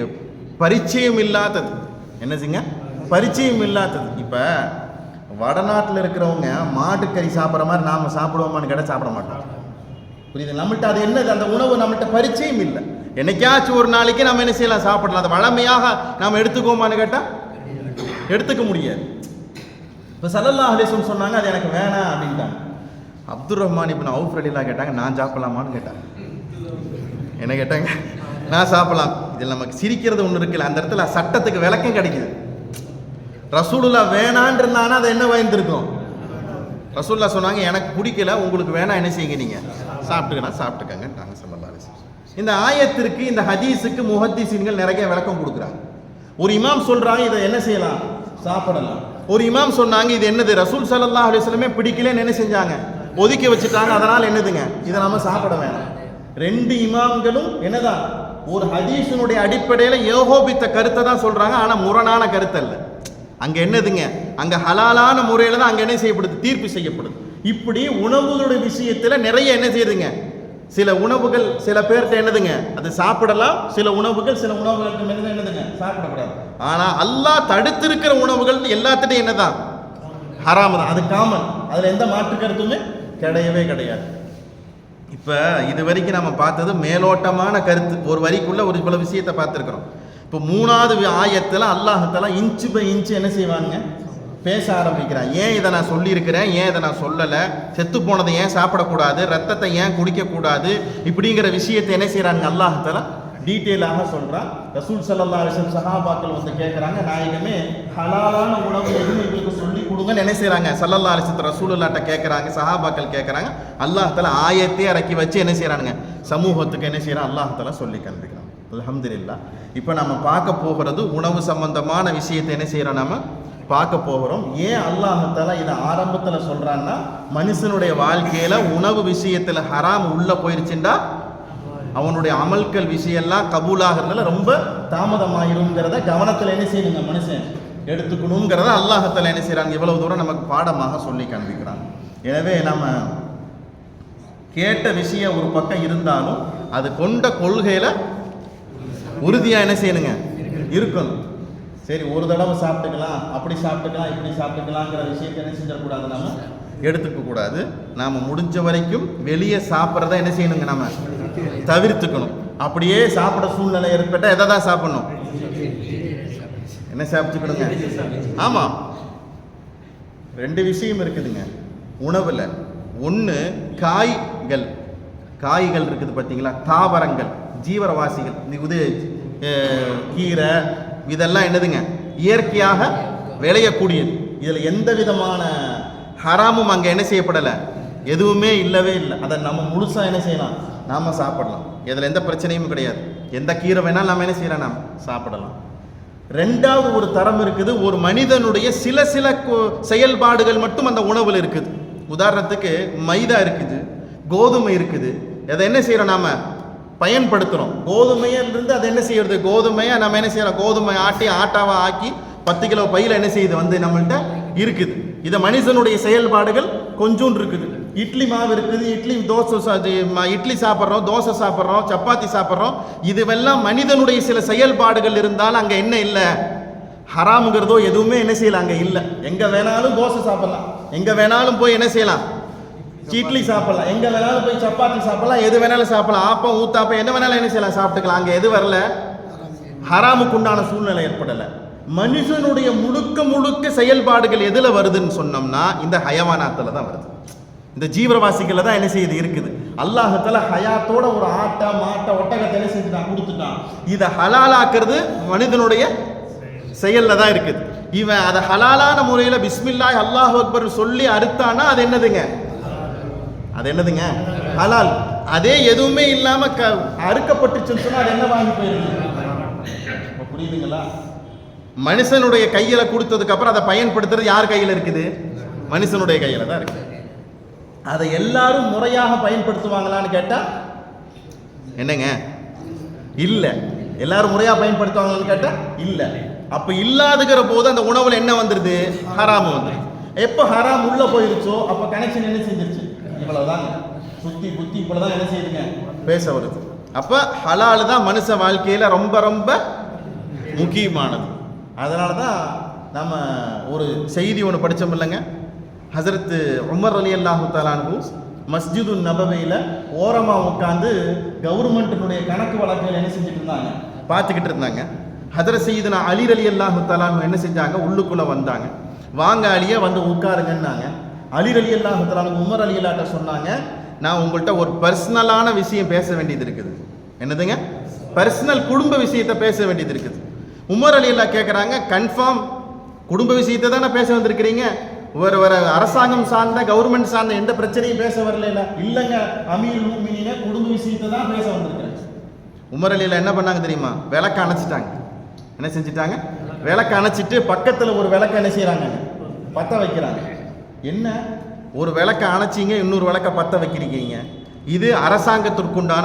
பரிச்சயம் இல்லாதது. என்னதுங்க? பரிச்சயம் இல்லாதது. இப்போ வடநாட்டில் இருக்கிறவங்க மாட்டுக்கறி சாப்பிட்ற மாதிரி நாம் சாப்பிடுவோமான்னு கேட்டால் சாப்பிட மாட்டோம். புரியுது? நம்மள்ட்ட அது என்னது, அந்த உணவு நம்மள்ட்ட பரிச்சயம் இல்லை. என்னைக்காச்சும் ஒரு நாளைக்கு நம்ம என்ன செய்யலாம், சாப்பிடலாம். அதை வளமையாக நாம் எடுத்துக்கோமான்னு கேட்டால் எடுத்துக்க முடியாது. இப்போ ஸல்லல்லாஹு அலைஹி வஸல்லம் சொன்னாங்க, அது எனக்கு வேணாம் அப்படின்ட்டாங்க. அப்துர் ரஹ்மான் இப்னு அவுஃப் ரலியல்லாஹு கேட்டாங்க, நான் சாப்பிடலாமான்னு கேட்டாங்க. என்ன கேட்டாங்க? நான் சாப்பிடலாம். இதில் நமக்கு சிரிக்கிறது ஒன்று இருக்குல்ல, அந்த இடத்துல சட்டத்துக்கு விளக்கம் கிடைக்குது. ரசூலுல்லாஹ் வேணான்னு இருந்தானா அதை என்ன வாய்ந்திருக்கும்? ரசூலுல்லாஹ் சொன்னாங்க, எனக்கு பிடிக்கல, உங்களுக்கு வேணா என்ன செய்யுங்க, நீங்கள் சாப்பிட்டுக்கணும், சாப்பிட்டுக்கங்கன்ட்டாங்க ஸல்லல்லாஹு அலைஹி வஸல்லம். இந்த ஆயத்திற்கு, இந்த ஹதீஸுக்கு முஹத்திஸீன்கள் நிறைய விளக்கம் கொடுக்குறாங்க. ஒரு இமாம் சொல்றாங்க, இதை என்ன செய்யலாம், சாப்பிடலாம். ஒரு இமாம் சொன்னாங்க, இது என்னது, ரசூல் ஸல்லல்லாஹு அலைஹி வஸல்லமே பிடிக்கலன்னு என்ன செஞ்சாங்க, ஒதுக்கி வச்சுட்டாங்க, அதனால் என்னதுங்க, இதை நம்ம சாப்பிட வேணாம். ரெண்டு இமாம்களும் என்னதான் ஒரு ஹதீஸினுடைய அடிப்படையில் ஏகோபித்த கருத்தை தான் சொல்றாங்க, ஆனால் முரணான கருத்து அல்ல. அங்க என்னதுங்க, அங்க ஹலாலான முறையில் தான் அங்க என்ன செய்யப்படுது, தீர்ப்பு செய்யப்படுது. இப்படி உணவுகளுடைய விஷயத்துல நிறைய என்ன செய்யுதுங்க, சில உணவுகள் சில பேர்கிட்ட என்னதுங்க அது சாப்பிடலாம், சில உணவுகள் சில உணவுகளுக்கு என்னதுங்க சாப்பிடக்கூடாது. ஆனா அல்லாஹ் தடுத்திருக்கிற உணவுகள் எல்லாத்திட்டையும் என்னதான் ஹராம் தான், அது காமன், அதுல எந்த மாற்று கருத்துமே கிடையவே கிடையாது. இப்ப இது வரைக்கும் நம்ம பார்த்தது மேலோட்டமான கருத்து, ஒரு வரிக்குள்ள ஒரு பல விஷயத்தை பார்த்துருக்கிறோம். இப்போ மூணாவது ஆயத்தில் அல்லாஹ்தாலா இன்ச்சு பை இன்ச்சு என்ன செய்வாங்க, பேச ஆரம்பிக்கிறான். ஏன் இதை நான் சொல்லியிருக்கிறேன், ஏன் இதை நான் சொல்லலை, செத்து போனதை ஏன் சாப்பிடக்கூடாது, ரத்தத்தை ஏன் குடிக்கக்கூடாது, இப்படிங்கிற விஷயத்தை என்ன செய்கிறாங்க அல்லாஹ்தாலா டீட்டெயிலாக சொல்கிறான். ரசூல் ஸல்லல்லாஹு அலைஹி வஸல்லம் சஹாபாக்கள் வந்து கேட்குறாங்க, நாயகமே ஹலாலான உணவு எதுவும் எங்களுக்கு சொல்லி கொடுங்கன்னு என்ன செய்கிறாங்க, ஸல்லல்லாஹு அலைஹி வஸல்லம் ரசூலுல்லாஹ்ட்ட கேட்குறாங்க, சஹாபாக்கள் கேட்குறாங்க. அல்லாஹ்தாலா ஆயத்தை இறக்கி வச்சு என்ன செய்கிறானுங்க, சமூகத்துக்கு என்ன செய்கிறான் அல்லாஹ்தாலா சொல்லி காண்பிக்கிறான். அல்ஹம்துலில்லாஹ். இப்போ நம்ம பார்க்க போகிறது உணவு சம்பந்தமான விஷயத்தை என்ன செய்கிறோம், நம்ம பார்க்க போகிறோம். ஏன் அல்லாஹ்தாலா இதை ஆரம்பத்தில் சொல்கிறான்னா, மனுஷனுடைய வாழ்க்கையில் உணவு விஷயத்தில் ஹராம் உள்ளே போயிருச்சுண்டா அவனுடைய அமல்கள் விஷயம்லாம் கபூலாகிறதுல ரொம்ப தாமதமாயிருங்கிறத கவனத்தில் என்ன செய்யணுங்க மனுஷன் எடுத்துக்கணுங்கிறத அல்லாஹ்தாலா என்ன செய்கிறாங்க, இவ்வளவு தூரம் நமக்கு பாடமாக சொல்லி காண்பிக்கிறாங்க. எனவே நம்ம கேட்ட விஷயம் ஒரு பக்கம் இருந்தாலும் அது கொண்ட கொள்கையில் உறுதியாக என்ன செய்யணுங்க இருக்கணும். சரி, ஒரு தடவை சாப்பிட்டுக்கலாம், அப்படி சாப்பிட்டுக்கலாம், இப்படி சாப்பிட்டுக்கலாங்கிற விஷயத்தை என்ன செஞ்சிடக்கூடாது, நம்ம எடுத்துக்க கூடாது. நாம் முடிஞ்ச வரைக்கும் வெளியே சாப்பிட்றத என்ன செய்யணுங்க, நம்ம தவிர்த்துக்கணும். அப்படியே சாப்பிட சூழ்நிலை ஏற்பட்டால் எதை தான் சாப்பிடணும், என்ன சாப்பிட்டுக்கணுங்க. ஆமாம், ரெண்டு விஷயம் இருக்குதுங்க உணவில். ஒன்று காய்கள் இருக்குது பார்த்தீங்களா, தாவரங்கள், ஜீவரவாசிகள், இது கீரை, இதெல்லாம் என்னதுங்க இயற்கையாக விளையக்கூடியது. இதில் எந்த விதமான ஹராமும் அங்கே என்ன செய்யப்படலை, எதுவுமே இல்லவே இல்லை. அதை நம்ம முழுசாக என்ன செய்யலாம், நாம் சாப்பிடலாம். இதில் எந்த பிரச்சனையும் கிடையாது. எந்த கீரை வேணாலும் நம்ம என்ன செய்யலாம், நாம் சாப்பிடலாம். ரெண்டாவது ஒரு தரம் இருக்குது, ஒரு மனிதனுடைய சில செயல்பாடுகள் மட்டும் அந்த உணவில் இருக்குது. உதாரணத்துக்கு மைதா இருக்குது, கோதுமை இருக்குது. அதை என்ன செய்கிறோம், நாம் பயன்படுத்துகிறோம். கோதுமையிலிருந்து அதை என்ன செய்யறது, கோதுமையை நம்ம என்ன செய்யறோம், கோதுமை ஆட்டாவை ஆக்கி 10 கிலோ பையில் என்ன செய்யுது வந்து நம்மள்கிட்ட இருக்குது. இதை மனுஷனுடைய செயல்பாடுகள் கொஞ்சம் இருக்குது. இட்லி மாவு இருக்குது, இட்லி சாப்பிட்றோம், தோசை சாப்பிட்றோம், சப்பாத்தி சாப்பிட்றோம். இதுவெல்லாம் மனிதனுடைய சில செயல்பாடுகள் இருந்தாலும் அங்கே என்ன இல்லை, ஹராமுங்கிறதோ எதுவுமே என்ன செய்யலாம் அங்கே இல்லை. எங்கே வேணாலும் தோசை சாப்பிடலாம், எங்கே வேணாலும் போய் என்ன செய்யலாம் இட்லி சாப்பிடலாம், எங்கே வேணாலும் போய் சப்பாத்தி சாப்பிடலாம், எது வேணாலும் சாப்பிடலாம், ஆப்பம் ஊத்தாப்பம் என்ன வேணாலும் என்ன செய்யலாம் சாப்பிட்டுக்கலாம். அங்கே எது வரல, ஹராமுக்கு உண்டான சூழ்நிலை ஏற்படலை. மனுஷனுடைய முழுக்க செயல்பாடுகள் எதில் வருதுன்னு சொன்னோம்னா இந்த ஹயவானாத்தில் தான் வருது, இந்த ஜீவரவாசிகளில் தான் என்ன செய்யுது இருக்குது. அல்லாஹ்தாலா ஹயாத்தோட ஒரு ஆட்டை மாட்டை ஒட்டகத்தை என்ன செஞ்சுட்டான், கொடுத்துட்டான். இதை ஹலாலாக்குறது மனிதனுடைய செயலில் தான் இருக்குது. இவன் அதை ஹலாலான முறையில் பிஸ்மில்லாஹ் அல்லாஹு அக்பர் சொல்லி அறுத்தானா அது என்னதுங்க, அது என்னதுங்க ஹலால். அதே எதுவுமே இல்லாம அறுக்கப்பட்டுச்சுன்னு சொன்னா அது என்ன வாங்கி போயிருக்கு. புரியுதுங்களா? மனுஷனுடைய கையில கொடுத்ததுக்கு அப்புறம் அதை பயன்படுத்துறது யார் கையில இருக்குது, மனுஷனுடைய கையில தான் இருக்கு. அதை எல்லாரும் முறையாக பயன்படுத்துவாங்களான்னு கேட்டா என்னங்க? இல்ல. எல்லாரும் முறையாக பயன்படுத்துவாங்களான்னு கேட்டா இல்ல. அப்ப இல்லாதுங்கிற போது அந்த உணவுல என்ன வந்துருது? ஹராம் வந்துருது. எப்ப ஹராம் உள்ள போயிருச்சோ அப்ப கனெக்ஷன் என்ன செஞ்சிருச்சு? இவ்வளவுதாங்க. சுத்தி புத்தி இப்பதான் என்ன செய்யுதுங்க? பேச வருது. அப்ப ஹலால் தான் மனுஷ வாழ்க்கையில ரொம்ப ரொம்ப முக்கியமானது. அதனாலதான் நம்ம ஒரு செய்தி ஒன்று படித்தோம் இல்லைங்க. ஹசரத் உமர் ரலியல்லாஹு தஆலா அன்ஹு மஸ்ஜிது நபவியில் ஓரமாக உட்காந்து கவர்மெண்ட்டினுடைய கணக்கு வழக்குகள் என்ன செஞ்சுட்டு இருந்தாங்க? பார்த்துக்கிட்டு இருந்தாங்க. ஹதரத் சையதுனா அலி ரலியல்லாஹு தஆலா அன்ஹு என்ன செஞ்சாங்க? உள்ளுக்குள்ளே வந்தாங்க. வாங்க அலியை வந்து உட்காருங்கன்னாங்க. அலி ரலியல்லாஹு தஆலா அன்ஹு உமர் ரலியல்லாஹு சொன்னாங்க, நான் உங்கள்கிட்ட ஒரு பர்சனலான விஷயம் பேச வேண்டியது இருக்குது. என்னதுங்க? பர்சனல் குடும்ப விஷயத்தை பேச வேண்டியது இருக்குது. உமர் ரலியல்லாஹு கேட்குறாங்க, கன்ஃபார்ம் குடும்ப விஷயத்தை தானே பேச வந்திருக்கிறீங்க? வேற அரசாங்கம் சார்ந்த கவர்மெண்ட் சார்ந்த எந்த பிரச்சனையும் பேச வரல? இல்லைங்க, அமீருல் முஃமினீன குடும்ப விஷயத்தை தான் பேச வந்திருக்கிறேன். உமர் ரலியல்லாஹு என்ன பண்ணாங்க தெரியுமா? விளக்க அணைச்சிட்டாங்க. என்ன செஞ்சிட்டாங்க? விளக்க அணைச்சிட்டு பக்கத்தில் ஒரு விளக்க என்ன செய்யறாங்க? பற்ற வைக்கிறாங்க. என்ன ஒரு விளக்க அணைச்சிங்க, இன்னொரு விளக்க பற்ற வைக்கிறீங்க. இது அரசாங்கத்திற்குண்டான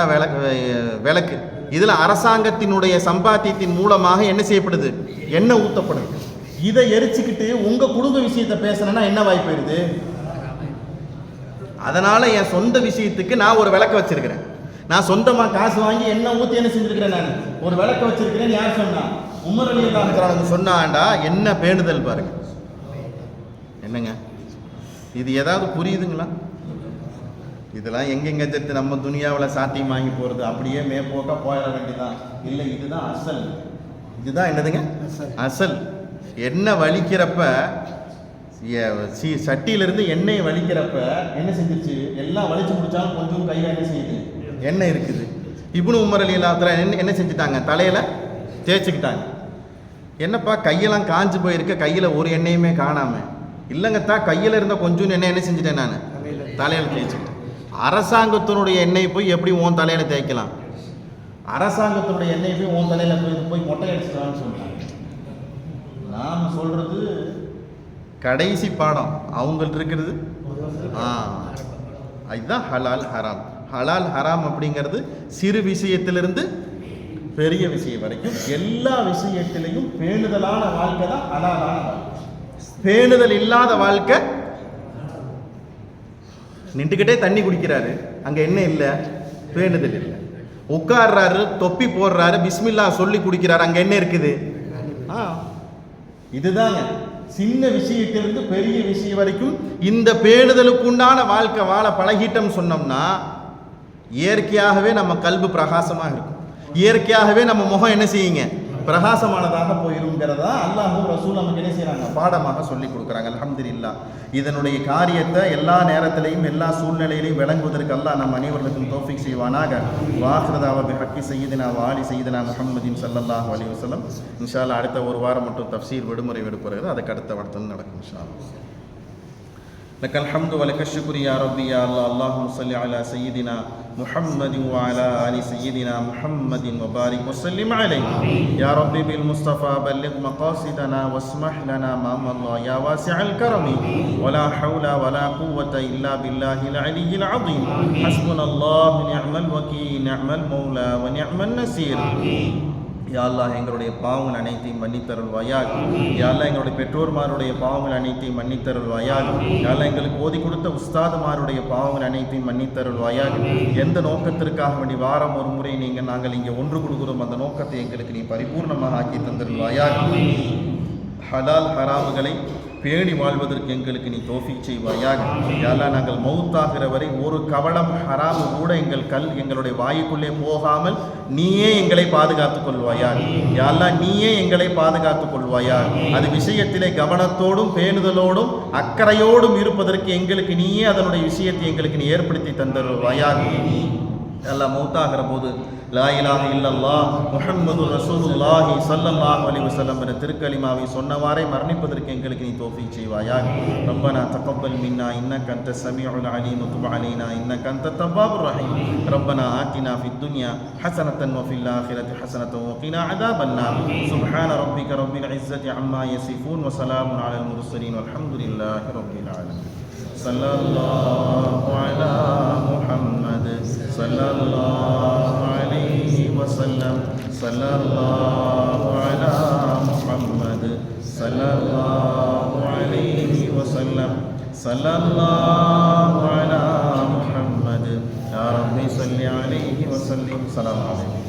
விளக்கு. இதுல அரசாங்கத்தினுடைய சம்பாத்தியத்தின் மூலமாக என்ன செய்யப்படுது? எண்ணெய் ஊற்றப்படுது. இதை எரிச்சுக்கிட்டு உங்க குடும்ப விஷயத்தை பேசணும்னா என்ன வாய்ப்பு இருது? அதனால என் சொந்த விஷயத்துக்கு நான் ஒரு விளக்க வச்சிருக்கிறேன். நான் சொந்தமா காசு வாங்கி எண்ணெய் ஊற்றி என்ன செஞ்சிருக்கிறேன்? நான் ஒரு விளக்க வச்சிருக்கிறேன். யார் சொன்னா? உமர் ரலியல்லாஹு அன்ஹு சொன்னாண்டா. என்ன பேணுதல் பாருங்க. என்னங்க இது? ஏதாவது புரியுதுங்களா? இதெல்லாம் எங்கெங்க ஜெத்து நம்ம துனியாவில் சாத்தியம் வாங்கி போகிறது? அப்படியே மேற்போக்கா போயிட வேண்டியதான். இல்லை, இதுதான் அசல். இதுதான் என்னதுங்க? அசல். எண்ணெய் வலிக்கிறப்ப சட்டியிலிருந்து எண்ணெயை வலிக்கிறப்ப என்ன செஞ்சிருச்சு? எல்லாம் வலிச்சு முடிச்சாலும் கொஞ்சம் கையில் என்ன செய்யுது? எண்ணெய் இருக்குது. இப்னு உமர் ரலியல்லாஹு அன்ஹு என்ன செஞ்சுட்டாங்க? தலையில் தேய்ச்சிக்கிட்டாங்க. என்னப்பா கையெல்லாம் காஞ்சு போயிருக்க, கையில் ஒரு எண்ணெயுமே காணாம? இல்லைங்கத்தா, கையில் இருந்த கொஞ்சம் எண்ணெய் என்ன செஞ்சுட்டேன்? நான் தலையில் தேய்ச்சிக்கிட்டேன். அரசாங்கத்தினுடைய எண்ணெய் போய் எப்படி உன் தலையில் தேய்க்கலாம்? அரசாங்கத்தினுடைய எண்ணெய் போய் உன் தலையில் போய் மொட்டை அடிச்சுக்கலாம்னு சொல்றாங்க. நாம் சொல்றது கடைசி பாடம் அவங்கள்ட்ட இருக்கிறது. அதுதான் ஹலால் ஹராம். ஹலால் ஹராம் அப்படிங்கிறது சிறு விஷயத்திலிருந்து பெரிய விஷயம் வரைக்கும் எல்லா விஷயத்திலையும் பேணுதலான வாழ்க்கை தான் ஹலாலான வாழ்க்கை. பேணுதல் இல்லாத வாழ்க்கை, நின்றுக்கிட்டே தண்ணி குடிக்கிறாரு, அங்க என்ன இல்லை? பேணுதல் இல்லை. உட்கார்றாரு, தொப்பி போடுறாரு, பிஸ்மில்லா சொல்லி குடிக்கிறாரு, அங்க என்ன இருக்குது? இதுதாங்க சின்ன விஷயத்திலிருந்து பெரிய விஷயம் வரைக்கும் இந்த பேணுதலுக்கு உண்டான வாழ்க்கை வாழ பழகிட்டம் சொன்னோம்னா இயற்கையாகவே நம்ம கல்பு பிரகாசமாக இருக்கும். இயற்கையாகவே நம்ம முகம் என்ன செய்யுங்க? பிரகாசமானதாக போயிருங்கிறதா அல்லாஹ்வும் ரசூல் நமக்கு என்ன செய்யறாங்க? பாடமாக சொல்லி கொடுக்குறாங்க. அல்ஹம்துலில்லாஹ். இதனுடைய காரியத்தை எல்லா நேரத்திலையும் எல்லா சூழ்நிலையிலையும் விளங்குவதற்கு அல்லாஹ் நம் அனைவர்களுக்கும் தௌஃபீக் செய்வானாக. வாஹிரதாவ பிஹக்கி சய்யிதினா வாலி சய்யிதினா முஹம்மதின் ஸல்லல்லாஹு அலைஹி வஸல்லம். இன்ஷா அல்லாஹ் அடுத்த ஒரு வாரம் மட்டும் தஃப்சீர் விடுமுறை விடுப்புறது, அதுக்கு அடுத்த நடக்கும் இன்ஷா அல்லாஹ். لك الحمد ولك الشكر يا ربي يا الله. اللهم صل على سيدنا محمد وعلى آل سيدنا محمد وبارك وسلم عليه يا ربي بالمصطفى بلغ مقاصدنا واسمح لنا ما مضى يا واسع الكرم ولا حول ولا قوة إلا بالله العلي العظيم. حسبنا الله نعم الوكيل نعم المولى ونعم النصير. யா அல்லாஹ், எங்களுடைய பாவங்கள் அனைத்தையும் மன்னித்தருள்வாயாக. யா அல்லாஹ், எங்களுடைய பெற்றோர்மாருடைய பாவங்கள் அனைத்தையும் மன்னித்தருள்வாயாக. யா அல்லாஹ், எங்களுக்கு ஓதி கொடுத்த உஸ்தாதுமாருடைய பாவங்கள் அனைத்தையும் மன்னித்தருள்வாயாக. எந்த நோக்கத்திற்காக வேண்டி வாரம் ஒரு முறை நாங்கள் இங்கே ஒன்று கொடுக்கிறோம், அந்த நோக்கத்தை எங்களுக்கு நீ பரிபூர்ணமாக ஆக்கி தந்தருள்வாயாக. ஹலால் ஹராமுகளை பேணி வாழ்வதற்கு எங்களுக்கு நீ தௌஃபீக் செய்வாயாக. யா அல்லாஹ், நாங்கள் மௌத்தாகிற வரை ஒரு கவளம் ஹராமு கூட எங்களுடைய வாயுக்குள்ளே போகாமல் நீயே எங்களை பாதுகாத்துக் கொள்வாயாக. யா அல்லாஹ், நீயே எங்களை பாதுகாத்துக் கொள்வாயாக. அது விஷயத்திலே கவனத்தோடும் பேணுதலோடும் அக்கறையோடும் இருப்பதற்கு எங்களுக்கு நீயே அதனுடைய விஷயத்தை எங்களுக்கு நீ ஏற்படுத்தி தந்தருள்வாயாக. அல்லாஹ், மௌத்தாகிற போது லா இலாஹ இல்லல்லாஹ் முஹம்மது ரசூலுல்லாஹி ஸல்லல்லாஹு அலைஹி வஸல்லம் என்ற திருக்கலிமாவை சொன்னவாறே மரணிப்பதற்கு எங்களுக்கு நீ தௌஃபீக் செய்வாயாக. ரப்பனா தகப்பல் மின்னா இன்னக அன்த ஸமீஉல் அலீம் வதுப் அலைனா இன்னக அன்த தவ்வாபுர் ரஹீம். ரப்பனா ஆத்தினா ஃபித் துன்யா ஹஸனத்தன் வ ஃபில் ஆখিরাতি ஹஸனத்தன் வ கினா அஸாபன் நார். சுப்ஹான ரப்பிக ரப்பில் இஸ்ஸத்தி அம்மா யசிஃபூன் வ ஸலாமுன் அலல் முர்ஸலீன் வல்ஹம்துலில்லாஹி ரப்பில் ஆலமீன். ஸல்லல்லாஹு ஸல்லல்லாஹு அலா முஹம்மது ஸல்லல்லாஹு அலைஹி வஸல்லம் ஸல்லல்லாஹு அலா முஹம்மது யா ரப்பி ஸல்லி அலைஹி வஸல்லிம். ஸலாம் அலைக்கும்.